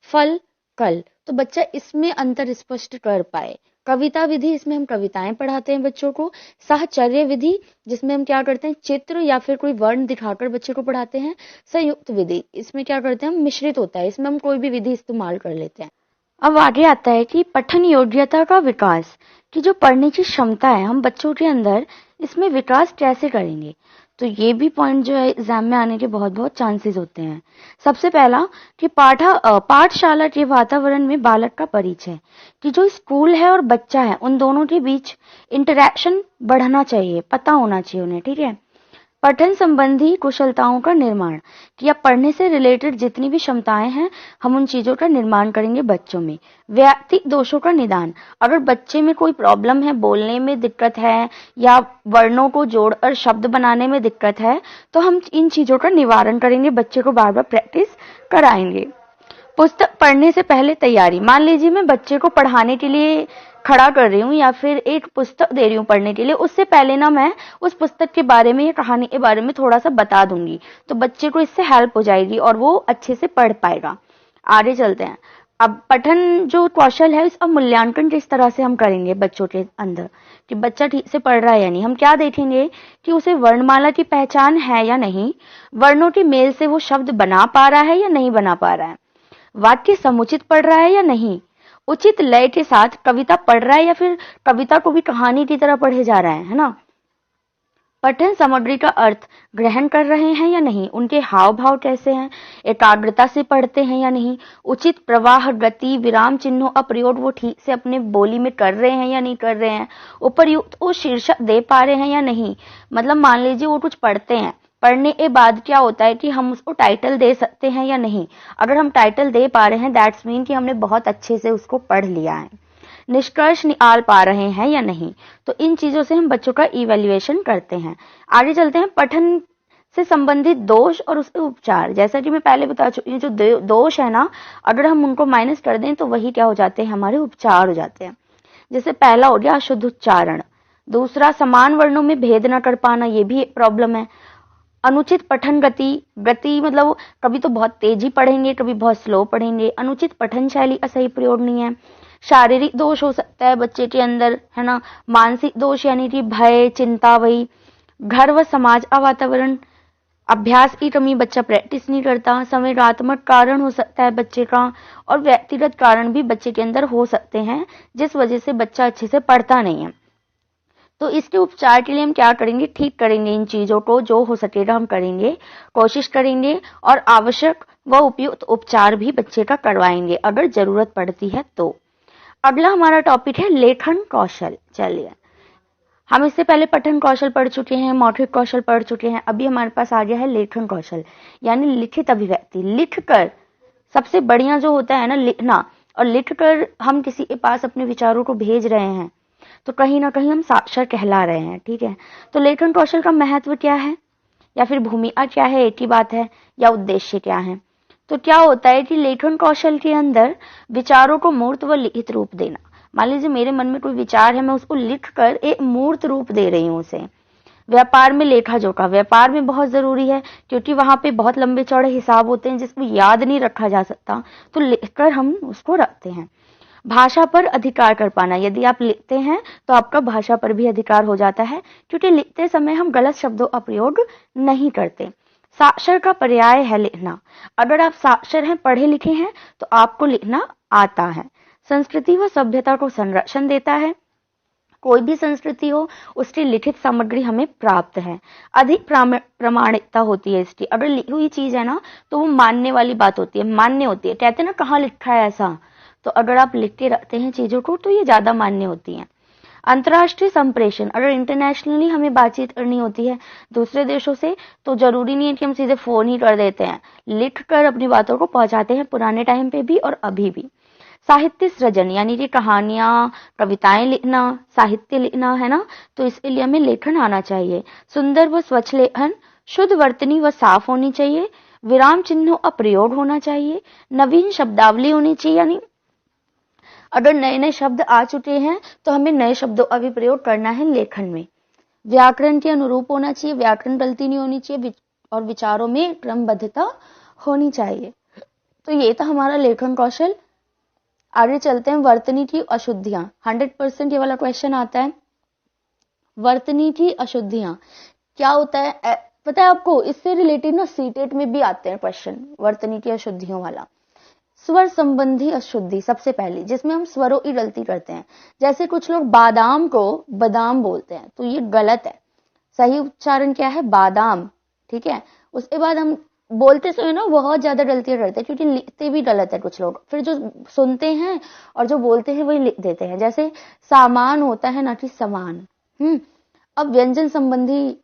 फल कल, तो बच्चा इसमें अंतर स्पष्ट कर पाए। कविता विधि, इसमें हम कविताएं पढ़ाते हैं बच्चों को। साहचर्य विधि, जिसमें हम क्या करते हैं, चित्र या फिर कोई वर्ण दिखाकर बच्चे को पढ़ाते हैं। संयुक्त विधि, इसमें क्या करते हैं हम, मिश्रित होता है, इसमें हम कोई भी विधि इस्तेमाल कर लेते हैं। अब आगे आता है कि पठन योग्यता का विकास, कि जो पढ़ने की क्षमता है हम बच्चों के अंदर, इसमें विकास कैसे करेंगे। तो ये भी पॉइंट जो है एग्जाम में आने के बहुत बहुत चांसेस होते हैं। सबसे पहला कि पाठशाला के वातावरण में बालक का परिचय, कि जो स्कूल है और बच्चा है उन दोनों के बीच इंटरेक्शन बढ़ना चाहिए, पता होना चाहिए उन्हें, ठीक है। पठन संबंधी कुशलताओं का निर्माण, कि अब पढ़ने से रिलेटेड जितनी भी क्षमताएं हैं हम उन चीजों का निर्माण करेंगे बच्चों में। व्यक्ति दोषों का निदान, अगर बच्चे में कोई प्रॉब्लम है, बोलने में दिक्कत है या वर्णों को जोड़कर शब्द बनाने में दिक्कत है, तो हम इन चीजों का निवारण करेंगे, बच्चे को बार बार प्रैक्टिस कराएंगे। पुस्तक पढ़ने से पहले तैयारी, मान लीजिए मैं बच्चे को पढ़ाने के लिए खड़ा कर रही हूँ या फिर एक पुस्तक दे रही हूँ पढ़ने के लिए, उससे पहले ना मैं उस पुस्तक के बारे में या कहानी के बारे में थोड़ा सा बता दूंगी, तो बच्चे को इससे हेल्प हो जाएगी और वो अच्छे से पढ़ पाएगा। आगे चलते हैं। अब पठन जो कौशल है इसका मूल्यांकन किस तरह से हम करेंगे बच्चों के अंदर, कि बच्चा ठीक से पढ़ रहा है या नहीं। हम क्या देखेंगे कि उसे वर्णमाला की पहचान है या नहीं, वर्णों के मेल से वो शब्द बना पा रहा है या नहीं बना पा रहा है, वाक्य समुचित पढ़ रहा है या नहीं, उचित लय के साथ कविता पढ़ रहा है या फिर कविता को भी कहानी की तरह पढ़े जा रहा है ना। पठन सामग्री का अर्थ ग्रहण कर रहे हैं या नहीं, उनके हाव भाव कैसे हैं, एकाग्रता से पढ़ते हैं या नहीं, उचित प्रवाह, गति, विराम चिन्हों का प्रयोग वो ठीक से अपने बोली में कर रहे हैं या नहीं कर रहे हैं, उपयुक्त वो शीर्षक दे पा रहे हैं या नहीं। मतलब मान लीजिए वो कुछ पढ़ते हैं, पढ़ने के बाद क्या होता है कि हम उसको टाइटल दे सकते हैं या नहीं। अगर हम टाइटल दे पा रहे हैं दैट्स मीन कि हमने बहुत अच्छे से उसको पढ़ लिया है। निष्कर्ष निकाल पा रहे हैं या नहीं, तो इन चीजों से हम बच्चों का इवैल्यूएशन करते हैं। आगे चलते हैं पठन से संबंधित दोष और उसके उपचार। जैसा कि मैं पहले बता चुकी हूँ, जो दोष है ना, अगर हम उनको माइनस कर दें तो वही क्या हो जाते हैं, हमारे उपचार हो जाते हैं। जैसे पहला हो गया अशुद्ध उच्चारण, दूसरा समान वर्णों में भेद न कर पाना, ये भी एक प्रॉब्लम है। अनुचित पठन गति मतलब कभी तो बहुत तेजी पढ़ेंगे, कभी बहुत स्लो पढ़ेंगे। अनुचित पठन शैली का सही प्रयोग नहीं है। शारीरिक दोष हो सकता है बच्चे के अंदर, है ना। मानसिक दोष यानी कि भय, चिंता, वही घर व समाज का वातावरण, अभ्यास की कमी, बच्चा प्रैक्टिस नहीं करता। संवेगात्मक कारण हो सकता है बच्चे का, और व्यक्तिगत कारण भी बच्चे के अंदर हो सकते हैं जिस वजह से बच्चा अच्छे से पढ़ता नहीं है। तो इसके उपचार के लिए हम क्या करेंगे, ठीक करेंगे इन चीजों को, जो हो सकेगा हम करेंगे, कोशिश करेंगे, और आवश्यक व उपयुक्त उपचार भी बच्चे का करवाएंगे अगर जरूरत पड़ती है तो। अगला हमारा टॉपिक है लेखन कौशल। चलिए, हम इससे पहले पठन कौशल पढ़ चुके हैं, मौखिक कौशल पढ़ चुके हैं, अभी हमारे पास आ गया है लेखन कौशल, यानी लिखित अभिव्यक्ति। लिखकर, सबसे बढ़िया जो होता है ना लिखना, और लिखकर हम किसी के पास अपने विचारों को भेज रहे हैं तो कहीं ना कहीं हम साक्षर कहला रहे हैं, ठीक है। तो लेखन कौशल का महत्व क्या है या फिर भूमिका क्या है, एक ही बात है, या उद्देश्य क्या है। तो क्या होता है कि लेखन कौशल के अंदर विचारों को मूर्त व लिखित रूप देना। मान लीजिए मेरे मन में कोई विचार है, मैं उसको लिख कर एक मूर्त रूप दे रही हूँ उसे। व्यापार में लेखा जोखा व्यापार में बहुत जरूरी है, क्योंकि वहां पे बहुत लंबे चौड़े हिसाब होते हैं जिसको याद नहीं रखा जा सकता, तो लिखकर हम उसको रखते हैं। भाषा पर अधिकार कर पाना, यदि आप लिखते हैं तो आपका भाषा पर भी अधिकार हो जाता है, क्योंकि लिखते समय हम गलत शब्दों का प्रयोग नहीं करते। साक्षर का पर्याय है लिखना। अगर आप साक्षर हैं, पढ़े लिखे हैं, तो आपको लिखना आता है। संस्कृति व सभ्यता को संरक्षण देता है। कोई भी संस्कृति हो, उसकी लिखित सामग्री हमें प्राप्त है। अधिक प्रामाणिकता होती है इसकी। अगर लिखी हुई चीज है ना, तो वो मानने वाली बात होती है, मान्य होती है। कहते हैं ना, कहाँ लिखा है ऐसा, तो अगर आप लिख के रखते हैं चीजों को, तो ये ज्यादा मान्य होती हैं। अंतर्राष्ट्रीय संप्रेषण, अगर इंटरनेशनली हमें बातचीत करनी होती है दूसरे देशों से, तो जरूरी नहीं है कि हम सीधे फोन ही कर देते हैं, लिख कर अपनी बातों को पहुंचाते हैं, पुराने टाइम पे भी और अभी भी। साहित्य सृजन, यानी कि कहानियां, कविताएं लिखना, साहित्य लिखना है ना, तो इसके लिए हमें लेखन आना चाहिए। सुंदर व स्वच्छ लेखन, शुद्ध वर्तनी व साफ होनी चाहिए। विराम चिन्हों का प्रयोग होना चाहिए। नवीन शब्दावली होनी चाहिए, यानी अगर नए नए शब्द आ चुके हैं तो हमें नए शब्दों का भी प्रयोग करना है लेखन में। व्याकरण के अनुरूप होना चाहिए, व्याकरण गलती नहीं होनी चाहिए, और विचारों में क्रमबद्धता होनी चाहिए। तो ये था हमारा लेखन कौशल। आगे चलते हैं, वर्तनी की अशुद्धियां। 100% ये वाला क्वेश्चन आता है, वर्तनी की अशुद्धियां क्या होता है। पता है आपको, इससे रिलेटेड ना सीटेट में भी आते हैं क्वेश्चन, वर्तनी की अशुद्धियों वाला। स्वर संबंधी अशुद्धि सबसे पहली, जिसमें हम स्वरों की गलती करते हैं। जैसे कुछ लोग बादाम को बादाम बोलते हैं, तो ये गलत है। सही उच्चारण क्या है, बादाम, ठीक है। उसके बाद हम बोलते समय ना बहुत ज्यादा गलतियां करते हैं, क्योंकि लिखते भी गलत है कुछ लोग। फिर जो सुनते हैं और जो बोलते हैं वही लिख देते हैं। जैसे सामान होता है ना कि समान। अब व्यंजन संबंधी,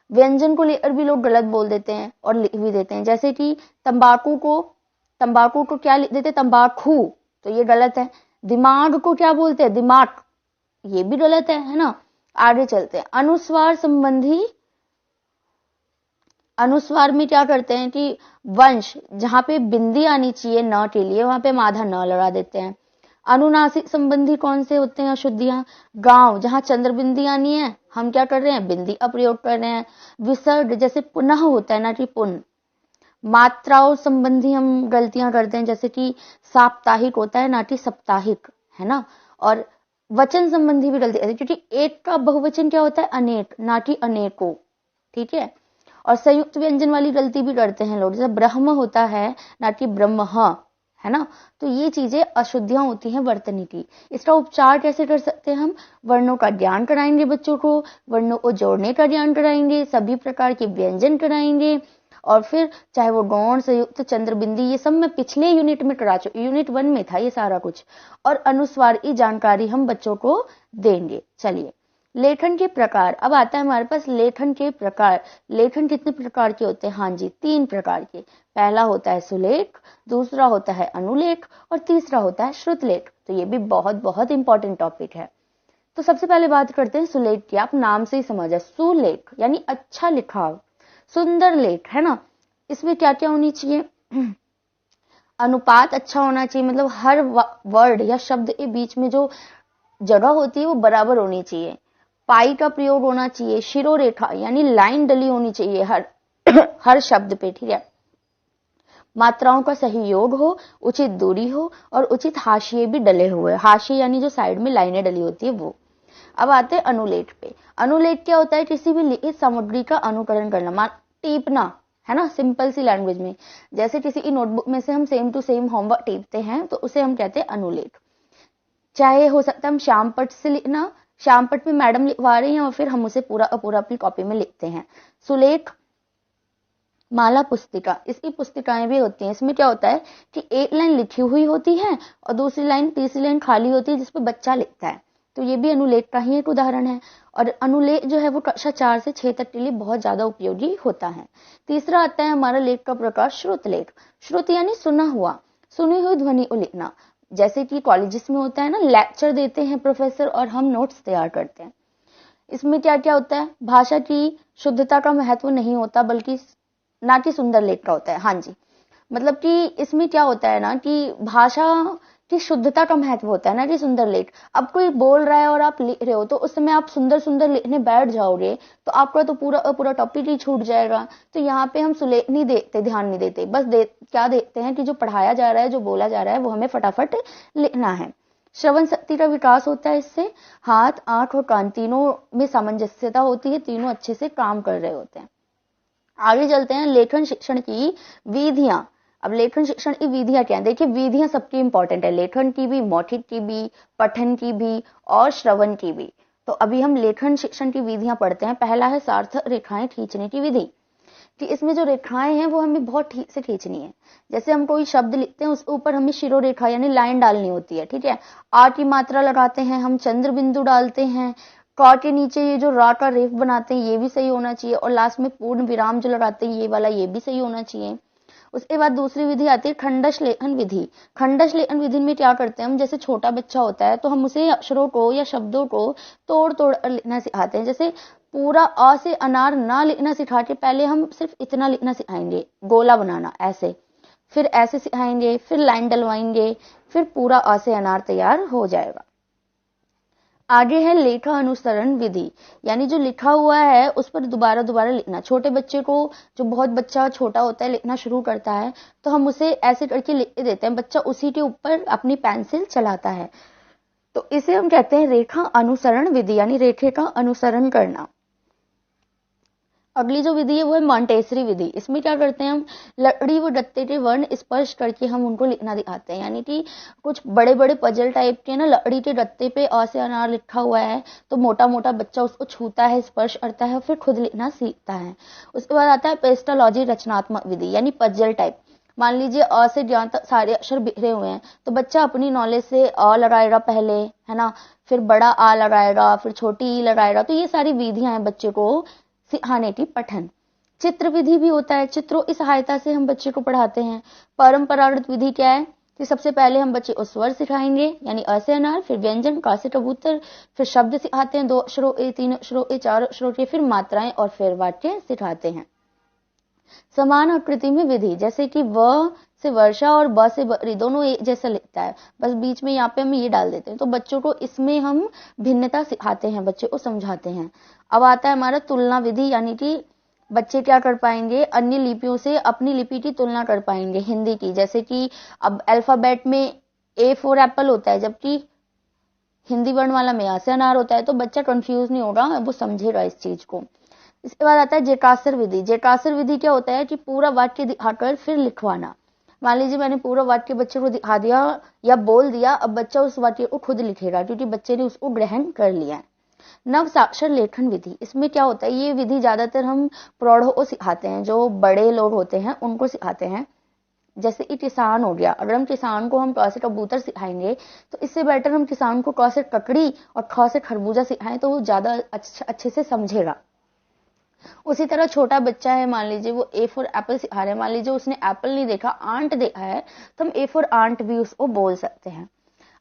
व्यंजन को लेकर भी लोग गलत बोल देते हैं और लिख भी देते हैं। जैसे कि तंबाकू को क्या लिख देते, तंबाकू, तो ये गलत है। दिमाग को क्या बोलते हैं, दिमाग, ये भी गलत है ना। आगे चलते हैं, अनुस्वार संबंधी। अनुस्वार में क्या करते हैं कि वंश, जहां पे बिंदी आनी चाहिए न के लिए, वहां पे माधा न लगा देते हैं। अनुनासिक संबंधी कौन से होते हैं अशुद्धियां, गांव, जहां चंद्र बिंदी आनी है, हम क्या कर रहे हैं, बिंदी का प्रयोग कर रहे हैं। विसर्ग, जैसे पुनः होता है ना कि पुन। मात्राओं संबंधी हम गलतियां करते हैं, जैसे कि साप्ताहिक होता है ना कि साप्ताहिक, है ना। और वचन संबंधी भी गलती, क्योंकि एक का बहुवचन क्या होता है, अनेक, ना कि अनेकों, ठीक है। और संयुक्त व्यंजन वाली गलती भी करते हैं लोग, जैसे ब्रह्म होता है ना कि ब्रह्म, है ना। तो ये चीजें अशुद्धियां होती हैं वर्तनी की। इसका उपचार कैसे कर सकते हैं हम, वर्णों का ज्ञान कराएंगे बच्चों को, वर्णों को जोड़ने का ज्ञान कराएंगे, सभी प्रकार के व्यंजन कराएंगे, और फिर चाहे वो गौण, संयुक्त, चंद्रबिंदी, ये सब मैं पिछले यूनिट में करा चुकी, यूनिट 1 में था ये सारा कुछ। और अनुस्वार की जानकारी हम बच्चों को देंगे। चलिए, लेखन के प्रकार, अब आता है हमारे पास लेखन के प्रकार। लेखन कितने प्रकार के होते हैं, हाँ जी, 3 प्रकार के। पहला होता है सुलेख, दूसरा होता है अनुलेख, और तीसरा होता है श्रुतलेख। तो ये भी बहुत बहुत इंपॉर्टेंट टॉपिक है। तो सबसे पहले बात करते हैं सुलेख की। आप नाम से ही समझ है, सुलेख यानी अच्छा लिखाव, सुंदर लेख, है ना। इसमें क्या क्या होनी चाहिए, अनुपात अच्छा होना चाहिए, मतलब हर वर्ड या शब्द के बीच में जो जगह होती है वो बराबर होनी चाहिए। पाई का प्रयोग होना चाहिए। शिरोरेखा यानी लाइन डली होनी चाहिए हर हर शब्द पे, ठीक है। मात्राओं का सही योग हो, उचित दूरी हो, और उचित हाशिए भी डले हुए। हाशिए यानी जो साइड में लाइनें डली होती है वो। अब आते हैं अनुलेख पे। अनुलेख क्या होता है, किसी भी लिखित सामग्री का अनुकरण करना, टीपना, है ना, सिंपल सी लैंग्वेज में। जैसे किसी की नोटबुक में से हम सेम टू सेम होमवर्क टीपते हैं, तो उसे हम कहते हैं अनुलेख। चाहे हो सकता है हम श्यामपट्ट से लिखना, श्यामपट्ट में मैडम लिखवा रही हैं और फिर हम उसे पूरा पूरा अपनी कॉपी में लिखते हैं। सुलेख, माला पुस्तिका, इसकी पुस्तिकाएं भी होती हैं। इसमें क्या होता है कि एक लाइन लिखी हुई होती है और दूसरी लाइन, तीसरी लाइन खाली होती है, जिसपे बच्चा लिखता है। तो ये भी अनुलेख का ही एक उदाहरण है। और अनुलेख जो है वो कक्षा 4 से 6 तक के लिए बहुत ज्यादा उपयोगी होता है। तीसरा आता है हमारा लेख का प्रकार श्रुतलेख। श्रुत यानी सुना हुआ, सुनी हुई ध्वनि को लिखना। जैसे कि कॉलेजेस में होता है ना, लेक्चर देते हैं प्रोफेसर और हम नोट्स तैयार करते हैं। इसमें क्या क्या होता है, भाषा की शुद्धता का महत्व नहीं होता, बल्कि ना कि सुंदर लेख का होता है। हाँ जी, मतलब कि इसमें क्या होता है ना कि भाषा की शुद्धता का महत्व होता है ना कि सुंदर लेख। अब कोई बोल रहा है और आप लिख रहे हो तो उस समय आप सुंदर सुंदर लिखने बैठ जाओगे तो आपका तो पूरा टॉपिक ही छूट जाएगा। तो यहाँ पे हम सुलेख नहीं देते, ध्यान नहीं देते, बस क्या देखते हैं कि जो पढ़ाया जा रहा है, जो बोला जा रहा है वो हमें फटाफट लिखना है। श्रवण शक्ति का विकास होता है इससे। हाथ, आंख और कान तीनों में सामंजस्यता होती है, तीनों अच्छे से काम कर रहे होते हैं। आगे चलते हैं लेखन शिक्षण की विधियां। अब लेखन शिक्षण की विधियां क्या है? देखिए विधियां सबकी इंपॉर्टेंट है, लेखन की भी, मौखिक की भी, पठन की भी और श्रवण की भी। तो अभी हम लेखन शिक्षण की विधियां पढ़ते हैं। पहला है सार्थक रेखाएं खींचने की विधि, कि इसमें जो रेखाएं हैं वो हमें बहुत ठीक से खींचनी है। जैसे हम कोई शब्द लिखते हैं उसके ऊपर हमें शिरो रेखा यानी लाइन डालनी होती है, ठीक है। आ की मात्रा लगाते हैं हम, चंद्र बिंदु डालते हैं, क के नीचे ये जो रा का रेफ बनाते हैं ये भी सही होना चाहिए, और लास्ट में पूर्ण विराम जो लगाते हैं ये वाला ये भी सही होना चाहिए। उसके बाद दूसरी विधि आती है खंडश लेखन विधि। खंडश लेखन विधि में क्या करते हैं हम, जैसे छोटा बच्चा होता है तो हम उसे अक्षरों को या शब्दों को तोड़ तोड़ लिखना सिखाते हैं। जैसे पूरा अ से अनार ना लिखना सिखा के पहले हम सिर्फ इतना लिखना सिखाएंगे, गोला बनाना ऐसे, फिर ऐसे सिखाएंगे, फिर लाइन डलवाएंगे, फिर पूरा अ से अनार तैयार हो जाएगा। आगे है लेखा अनुसरण विधि, यानी जो लिखा हुआ है उस पर दोबारा दोबारा लिखना। छोटे बच्चे को, जो बहुत बच्चा छोटा होता है लिखना शुरू करता है तो हम उसे ऐसे करके लिख देते हैं, बच्चा उसी के ऊपर अपनी पेंसिल चलाता है। तो इसे हम कहते हैं रेखा अनुसरण विधि, यानी रेखे का अनुसरण करना। अगली जो विधि है वो है मॉन्टेसरी विधि। इसमें क्या करते हैं हम, लकड़ी व गत्ते के वर्ण स्पर्श करके हम उनको लिखना दिखाते हैं। यानी कि कुछ बड़े बड़े पजल टाइप के ना, लकड़ी के गत्ते पे अ से अनार लिखा हुआ है तो मोटा मोटा बच्चा उसको छूता है, स्पर्श करता है, फिर खुद लिखना सीखता है। उसके बाद आता है पेस्टोलॉजी रचनात्मक विधि, यानी पजल टाइप। मान लीजिए अ से ज्ञान तक सारे अक्षर बिखरे हुए हैं तो बच्चा अपनी नॉलेज से अ लगाएगा पहले, है ना, फिर बड़ा आ लगाएगा, फिर छोटी ई लगाएगा। तो ये सारी विधियां हैं बच्चे को सिखाने की। पठन चित्र विधि भी होता है, चित्रों की सहायता से हम बच्चे को पढ़ाते हैं। परंपरागत विधि क्या है कि सबसे पहले हम बच्चे को स्वर सिखाएंगे, यानी अ से अनार, फिर व्यंजन क से कबूतर, फिर शब्द सिखाते हैं 2 अक्षरों के, 3 अक्षरों के, 4 अक्षरों के, फिर मात्राएं और फिर वाक्य सिखाते हैं। समान आकृति में विधि, जैसे कि व से वर्षा और ब से बकरी दोनों एक जैसा लिखता है, बस बीच में यहाँ पे हम ये डाल देते हैं। तो बच्चों को इसमें हम भिन्नता सिखाते हैं, बच्चे को समझाते हैं। अब आता है हमारा तुलना विधि, यानी कि बच्चे क्या कर पाएंगे, अन्य लिपियों से अपनी लिपि की तुलना कर पाएंगे हिंदी की। जैसे कि अब अल्फाबेट में ए फॉर एप्पल होता है जबकि हिंदी वर्णमाला में आ से अनार होता है, तो बच्चा कंफ्यूज नहीं होगा, वो समझेगा इस चीज को। इसके बाद आता है जेकासर विधि। जेकासर विधि क्या होता है कि पूरा वाक्य दिखाकर फिर लिखवाना। मान लीजिए मैंने पूरा वाक्य बच्चे को दिखा दिया या बोल दिया, अब बच्चा उस वाक्य को खुद लिखेगा क्योंकि बच्चे ने उसको ग्रहण कर लिया है। नव साक्षर लेखन विधि, इसमें क्या होता है, ये विधि ज्यादातर हम प्रौढ़ों को सिखाते हैं, जो बड़े लोग होते हैं उनको सिखाते हैं। जैसे कि किसान हो गया, अगर हम किसान को हम क से कबूतर सिखाएंगे तो इससे बेटर हम किसान को क से ककड़ी और ख से खरबूजा सिखाएं तो वो ज्यादा अच्छे से समझेगा। उसी तरह छोटा बच्चा है, मान लीजिए वो ए फॉर एप्पल सिखा रहे हैं, मान लीजिए उसने एप्पल नहीं देखा आंट देखा है तो हम ए फॉर आंट भी उसको बोल सकते हैं।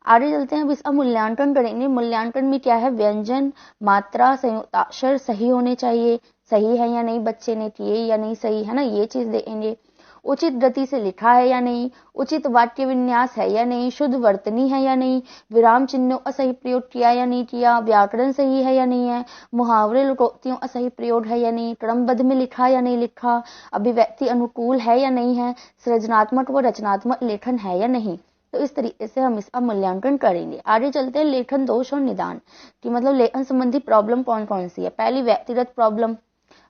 आगे चलते हैं, अब इसका मूल्यांकन करेंगे। मूल्यांकन में क्या है, व्यंजन, मात्रा, संयुक्ताक्षर सही होने चाहिए, सही है या नहीं, बच्चे ने किए या नहीं सही, है ना, ये चीज देखेंगे। उचित गति से लिखा है या नहीं, उचित वाक्य विन्यास है या नहीं, शुद्ध वर्तनी है या नहीं, विराम चिन्हों का सही प्रयोग किया या नहीं किया, व्याकरण सही है या नहीं है, मुहावरे लोकोक्तियों का सही प्रयोग है या नहीं, क्रमबद्ध में लिखा या नहीं लिखा, अभिव्यक्ति अनुकूल है या नहीं है, सृजनात्मक व रचनात्मक लेखन है या नहीं। तो इस तरीके से हम इसका मूल्यांकन करेंगे। आगे चलते हैं लेखन दोष और निदान कि मतलब लेखन संबंधी प्रॉब्लम कौन कौन सी है। पहली व्यक्तिगत प्रॉब्लम,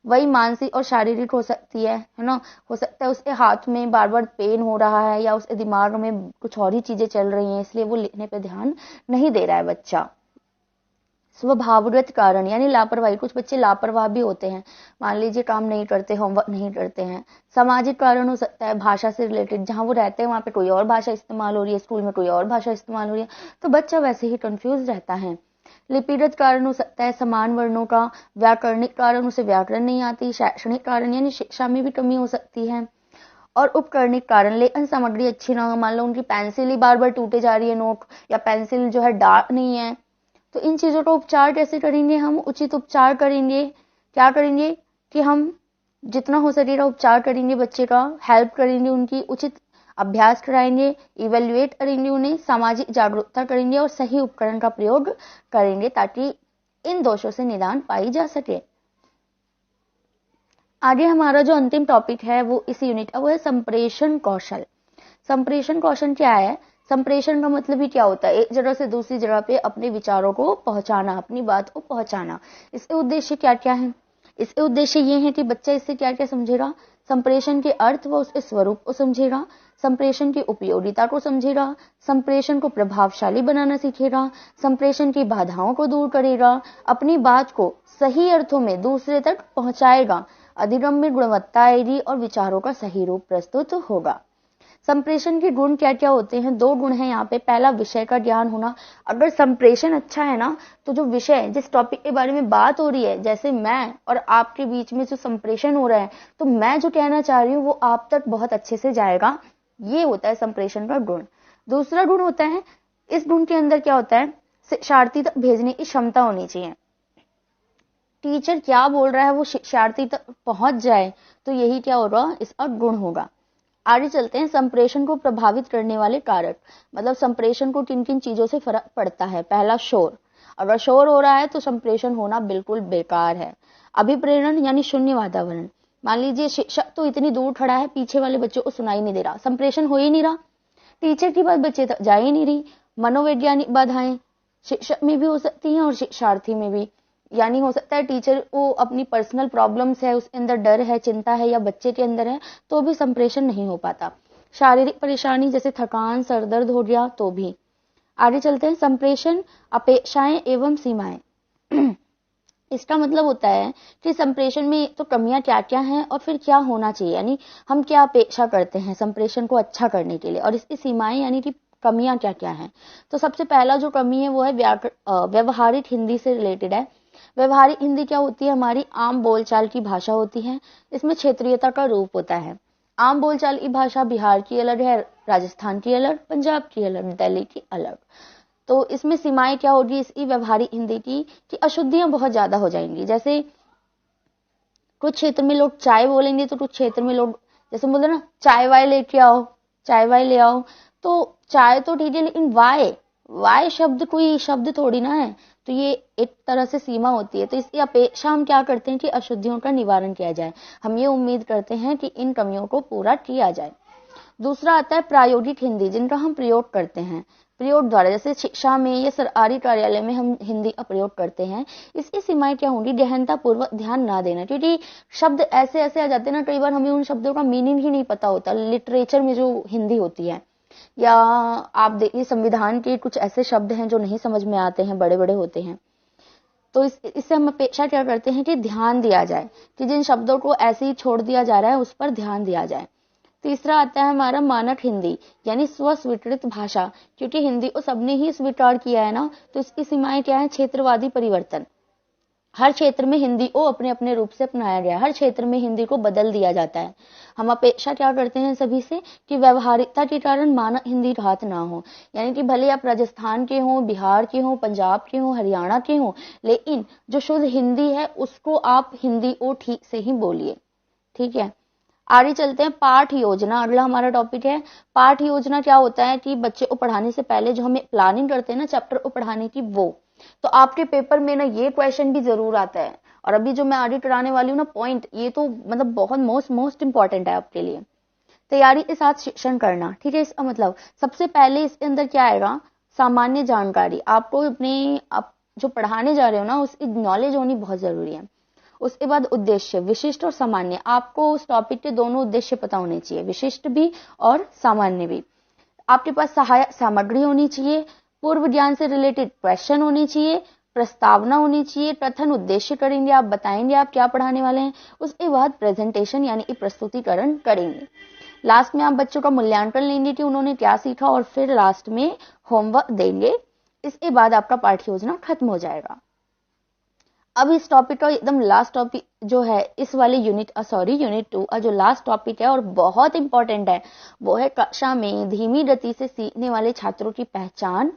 वही मानसिक और शारीरिक हो सकती है ना। हो सकता है उसके हाथ में बार बार पेन हो रहा है या उसके दिमाग में कुछ और ही चीजें चल रही हैं इसलिए वो लिखने पे ध्यान नहीं दे रहा है बच्चा। स्वभावगत कारण यानी लापरवाही, कुछ बच्चे लापरवाह भी होते हैं, मान लीजिए काम नहीं करते, होमवर्क नहीं करते हैं। सामाजिक कारण हो सकता है, भाषा से रिलेटेड, जहां वो रहते हैं वहां पे कोई और भाषा इस्तेमाल हो रही है, स्कूल में कोई और भाषा इस्तेमाल हो रही है, तो बच्चा वैसे ही कंफ्यूज रहता है। लिपिगत कारण हो सकता है, समान वर्णों का। व्याकरणिक कारण, उसे व्याकरण नहीं आती। शैक्षणिक कारण यानी शिक्षा में भी कमी हो सकती है। और उपकरणिक कारण, लेखन सामग्री अच्छी ना हो, मान लो उनकी पेंसिल ही बार बार टूटे जा रही है नोक, या पेंसिल जो है डार्क नहीं है। तो इन चीजों का उपचार कैसे करेंगे हम, उचित उपचार करेंगे। क्या करेंगे कि हम जितना हो सकेगा उपचार करेंगे बच्चे का, हेल्प करेंगे, उनकी उचित अभ्यास कराएंगे, इवेल्युएट करेंगे उन्हें, सामाजिक जागरूकता करेंगे और सही उपकरण का प्रयोग करेंगे ताकि इन दोषों से निदान पाई जा सके। आगे हमारा जो अंतिम टॉपिक है वो इस यूनिट का वो है संप्रेषण कौशल। संप्रेषण कौशल क्या है? संप्रेषण का मतलब ही क्या होता है? एक जगह से दूसरी जगह पे अपने विचारों को पहुंचाना, अपनी बात को पहुंचाना। इसके उद्देश्य क्या क्या है? इसके उद्देश्य ये है कि बच्चा इससे क्या क्या समझेगा, संप्रेषण के अर्थ व उसके स्वरूप को समझेगा, संप्रेषण की उपयोगिता को समझेगा, संप्रेषण को प्रभावशाली बनाना सीखेगा, संप्रेषण की बाधाओं को दूर करेगा, अपनी बात को सही अर्थों में दूसरे तक पहुंचाएगा, अधिगम्य गुणवत्ता आएगी और विचारों का सही रूप प्रस्तुत होगा। संप्रेषण के गुण क्या क्या होते हैं? 2 गुण हैं यहाँ पे। पहला, विषय का ज्ञान होना। अगर संप्रेषण अच्छा है ना, तो जो विषय, जिस टॉपिक के बारे में बात हो रही है, जैसे मैं और आपके बीच में जो संप्रेषण हो रहा है, तो मैं जो कहना चाह रही हूँ वो आप तक बहुत अच्छे से जाएगा। ये होता है संप्रेषण का गुण। दूसरा गुण होता है, इस गुण के अंदर क्या होता है, शिक्षार्थी तक भेजने की क्षमता होनी चाहिए। टीचर क्या बोल रहा है वो शिक्षार्थी तक पहुंच जाए, तो यही क्या होगा, इसका गुण होगा। आगे चलते हैं, संप्रेषण को प्रभावित करने वाले कारक, मतलब संप्रेषण को किन किन चीजों से फर्क पड़ता है। पहला, शोर। अगर शोर हो रहा है तो संप्रेषण होना बिल्कुल बेकार है। अभिप्रेरण यानी शून्य वातावरण। मान लीजिए शिक्षक तो इतनी दूर खड़ा है, पीछे वाले बच्चों को सुनाई नहीं दे रहा, संप्रेषण हो ही नहीं रहा, टीचर की बात बच्चे तक जा ही नहीं रही। मनोवैज्ञानिक बाधाएं शिक्षक में भी हो सकती हैं और शिक्षार्थी में भी। यानी हो सकता है टीचर को अपनी पर्सनल प्रॉब्लम्स है, उसके अंदर डर है, चिंता है, या बच्चे के अंदर है, तो भी संप्रेषण नहीं हो पाता। शारीरिक परेशानी जैसे थकान, सर दर्द हो गया तो भी। आगे चलते हैं, संप्रेषण अपेक्षाएं एवं सीमाएं। इसका मतलब होता है कि संप्रेषण में तो कमियां क्या क्या हैं और फिर क्या होना चाहिए, यानी हम क्या अपेक्षा करते हैं संप्रेषण को अच्छा करने के लिए, और इसकी सीमाएं यानी कि कमियां क्या क्या हैं। तो सबसे पहला जो कमी है वो है व्यवहारिक हिंदी से रिलेटेड है। व्यवहारिक हिंदी क्या होती है? हमारी आम बोलचाल की भाषा होती है। इसमें क्षेत्रीयता का रूप होता है। आम बोलचाल की भाषा बिहार की अलग है, राजस्थान की अलग, पंजाब की अलग, दिल्ली की अलग। तो इसमें सीमाएं क्या होगी इसकी व्यवहारिक हिंदी की, कि अशुद्धियां बहुत ज्यादा हो जाएंगी। जैसे कुछ क्षेत्र में लोग चाय बोलेंगे तो कुछ क्षेत्र में लोग जैसे बोलते ना, चाय वाय लेके आओ, चाय वाय ले आओ। तो चाय तो ठीक है, लेकिन वाय शब्द कोई शब्द थोड़ी ना है। तो ये एक तरह से सीमा होती है। तो इसकी अपेक्षा हम क्या करते हैं कि अशुद्धियों का निवारण किया जाए। हम ये उम्मीद करते हैं कि इन कमियों को पूरा किया जाए। दूसरा आता है प्रायोगिक हिंदी, जिनका हम प्रयोग करते हैं प्रयोग द्वारा, जैसे शिक्षा में या सरकारी कार्यालय में हम हिंदी का प्रयोग करते हैं। इसकी सीमाएं क्या होंगी? गहनता पूर्वक ध्यान ना देना, क्योंकि शब्द ऐसे ऐसे आ जाते हैं ना, कई बार हमें उन शब्दों का मीनिंग ही नहीं पता होता। लिटरेचर में जो हिंदी होती है, या आप देखिए संविधान के कुछ ऐसे शब्द हैं जो नहीं समझ में आते हैं, बड़े बड़े होते हैं। तो इससे हम अपेक्षा क्या करते हैं कि ध्यान दिया जाए, कि जिन शब्दों को ऐसे ही छोड़ दिया जा रहा है उस पर ध्यान दिया जाए। तीसरा आता है हमारा मानक हिंदी, यानी स्वस्वीकृत भाषा, क्योंकि हिंदी को सबने ही स्वीकार किया है ना। तो इसकी सीमाएं क्या है? क्षेत्रवादी परिवर्तन। हर क्षेत्र में हिंदी को अपने अपने रूप से अपनाया गया, हर क्षेत्र में हिंदी को बदल दिया जाता है। हम अपेक्षा क्या करते हैं सभी से कि व्यवहारिकता के कारण मानक हिंदी घात ना हो, यानी कि भले आप राजस्थान के हों, बिहार के हों, पंजाब के हों, हरियाणा के हों, लेकिन जो शुद्ध हिंदी है उसको आप हिंदी को ठीक से ही बोलिए। ठीक है, आगे चलते हैं। पाठ योजना अगला हमारा टॉपिक है। पाठ योजना क्या होता है कि बच्चे को पढ़ाने से पहले जो हमें प्लानिंग करते हैं ना चैप्टर को पढ़ाने की, वो तो आपके पेपर में ना ये क्वेश्चन भी जरूर आता है। और अभी जो मैं आगे कराने वाली हूँ ना पॉइंट, ये तो मतलब बहुत मोस्ट इंपॉर्टेंट है आपके लिए। तैयारी के साथ शिक्षण करना, ठीक है। इसका मतलब सबसे पहले इसके अंदर क्या आएगा? सामान्य जानकारी। आपको अपने आप जो पढ़ाने जा रहे हो ना उसकी नॉलेज होनी बहुत जरूरी है। उसके बाद उद्देश्य, विशिष्ट और सामान्य। आपको उस टॉपिक के दोनों उद्देश्य पता होने चाहिए, विशिष्ट भी और सामान्य भी। आपके पास सहायक सामग्री होनी चाहिए, पूर्व ज्ञान से रिलेटेड क्वेश्चन होनी चाहिए, प्रस्तावना होनी चाहिए, कथन उद्देश्य करेंगे, आप बताएंगे आप क्या पढ़ाने वाले हैं। उसके बाद प्रेजेंटेशन यानी कि प्रस्तुतिकरण करेंगे। लास्ट में आप बच्चों का मूल्यांकन लेंगे कि उन्होंने क्या सीखा, और फिर लास्ट में होमवर्क देंगे। इसके बाद आपका पाठ्य योजना खत्म हो जाएगा। अब इस टॉपिक का एकदम लास्ट टॉपिक जो है इस वाले यूनिट 2 का जो लास्ट टॉपिक है और बहुत इंपॉर्टेंट है, वो है कक्षा में धीमी गति से सीखने वाले छात्रों की पहचान,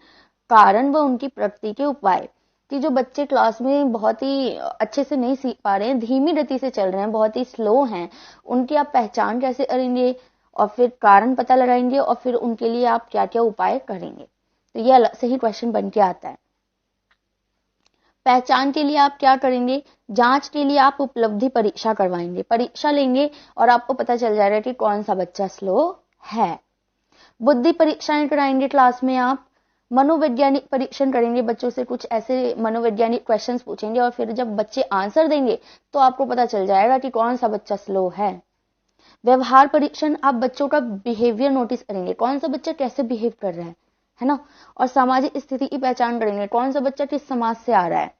कारण व उनकी प्रगति के उपाय। कि जो बच्चे क्लास में बहुत ही अच्छे से नहीं सीख पा रहे हैं, धीमी गति से चल रहे हैं, बहुत ही स्लो हैं, उनकी आप पहचान कैसे करेंगे और फिर कारण पता लगाएंगे और फिर उनके लिए आप क्या क्या उपाय करेंगे। तो ये अलग से ही क्वेश्चन बन के आता है। पहचान के लिए आप क्या करेंगे, जांच के लिए आप उपलब्धि परीक्षा करवाएंगे, परीक्षा लेंगे और आपको पता चल जाएगा कि कौन सा बच्चा स्लो है। बुद्धि परीक्षाएं कराएंगे क्लास में आप, मनोवैज्ञानिक परीक्षण करेंगे, बच्चों से कुछ ऐसे मनोवैज्ञानिक क्वेश्चंस पूछेंगे और फिर जब बच्चे आंसर देंगे तो आपको पता चल जाएगा कि कौन सा बच्चा स्लो है। व्यवहार परीक्षण, आप बच्चों का बिहेवियर नोटिस करेंगे, कौन सा बच्चा कैसे बिहेव कर रहा है ना। और सामाजिक स्थिति की पहचान करेंगे, कौन सा बच्चा किस समाज से आ रहा है।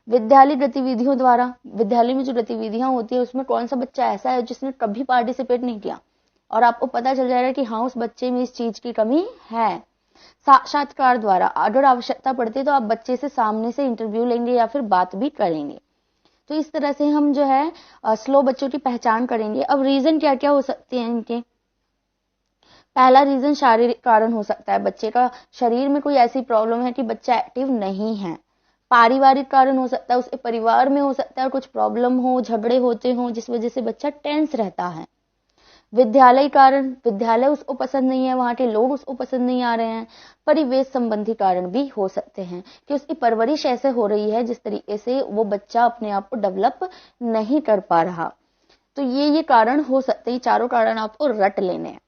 विद्यालय गतिविधियों द्वारा, विद्यालय में जो गतिविधियां होती है उसमें कौन सा बच्चा ऐसा है जिसने कभी पार्टिसिपेट नहीं किया और आपको पता चल जाएगा कि हाँ, उस बच्चे में इस चीज की कमी है। साक्षात्कार द्वारा, अगर आवश्यकता पड़ती है तो आप बच्चे से सामने से इंटरव्यू लेंगे या फिर बात भी करेंगे। तो इस तरह से हम जो है स्लो बच्चों की पहचान करेंगे। अब रीजन क्या क्या हो सकते हैं इनके। पहला रीजन शारीरिक कारण हो सकता है, बच्चे का शरीर में कोई ऐसी प्रॉब्लम है कि बच्चा एक्टिव नहीं है। पारिवारिक कारण हो सकता है, उसके परिवार में हो सकता है कुछ प्रॉब्लम हो, झगड़े होते हो जिस वजह से बच्चा टेंस रहता है। विद्यालय कारण, विद्यालय उसको पसंद नहीं है, वहां के लोग उसको पसंद नहीं आ रहे हैं। परिवेश संबंधी कारण भी हो सकते हैं कि उसकी परवरिश ऐसे हो रही है जिस तरीके से वो बच्चा अपने आप को डेवलप नहीं कर पा रहा। तो ये कारण हो सकते हैं, चारों कारण आपको रट लेने हैं।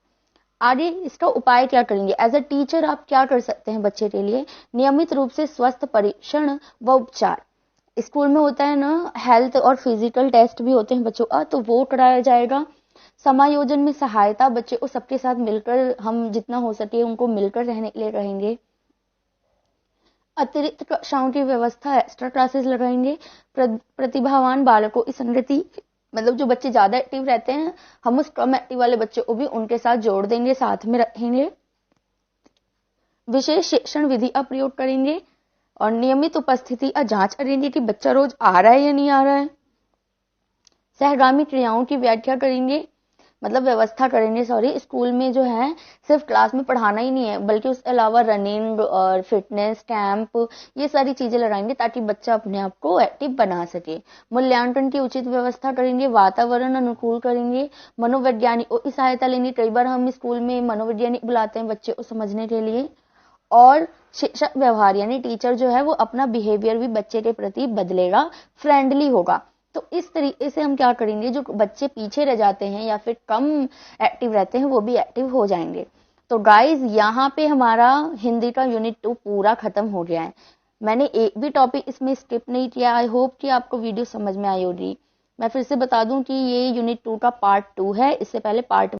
आगे इसका उपाय क्या करेंगे, एज अ टीचर आप क्या कर सकते हैं बच्चे के लिए। नियमित रूप से स्वस्थ परीक्षण व उपचार, स्कूल में होता है ना हेल्थ और फिजिकल टेस्ट भी होते हैं बच्चों का, तो वो कराया जाएगा। समायोजन में सहायता, बच्चे को सबके साथ मिलकर, हम जितना हो सके उनको मिलकर रहने के लिए कहेंगे। अतिरिक्त कक्षाओं की व्यवस्था, एक्स्ट्रा क्लासेस लगाएंगे। प्रतिभावान बालकों की संगति, मतलब जो बच्चे ज्यादा एक्टिव रहते हैं हम उस कम एक्टिव वाले बच्चों को भी उनके साथ जोड़ देंगे, साथ में रखेंगे। विशेष शिक्षण विधि का प्रयोग करेंगे और नियमित उपस्थिति का जांच करेंगे कि बच्चा रोज आ रहा है या नहीं आ रहा है। सहगामी क्रियाओं की व्याख्या करेंगे, मतलब व्यवस्था करेंगे, स्कूल में जो है सिर्फ क्लास में पढ़ाना ही नहीं है बल्कि उसके अलावा रनिंग और फिटनेस कैंप, ये सारी चीजें लगाएंगे ताकि बच्चा अपने आप को एक्टिव बना सके। मूल्यांकन की उचित व्यवस्था करेंगे, वातावरण अनुकूल करेंगे। मनोवैज्ञानिकों की सहायता लेंगे, कई बार हम स्कूल में मनोवैज्ञानिक बुलाते हैं बच्चे को समझने के लिए। और शिक्षक व्यवहार, यानी टीचर जो है वो अपना बिहेवियर भी बच्चे के प्रति बदलेगा, फ्रेंडली होगा। तो इस तरीके से हम क्या करेंगे, जो बच्चे पीछे रह जाते हैं या फिर कम एक्टिव रहते हैं वो भी एक्टिव हो जाएंगे। तो गाइज यहाँ पे हमारा हिंदी का यूनिट 2 पूरा खत्म हो गया है। मैंने एक भी टॉपिक इसमें स्किप नहीं किया। आई होप कि आपको वीडियो समझ में आई होगी। मैं फिर से बता दूं कि ये यूनिट 2 का पार्ट 2 है, इससे पहले पार्ट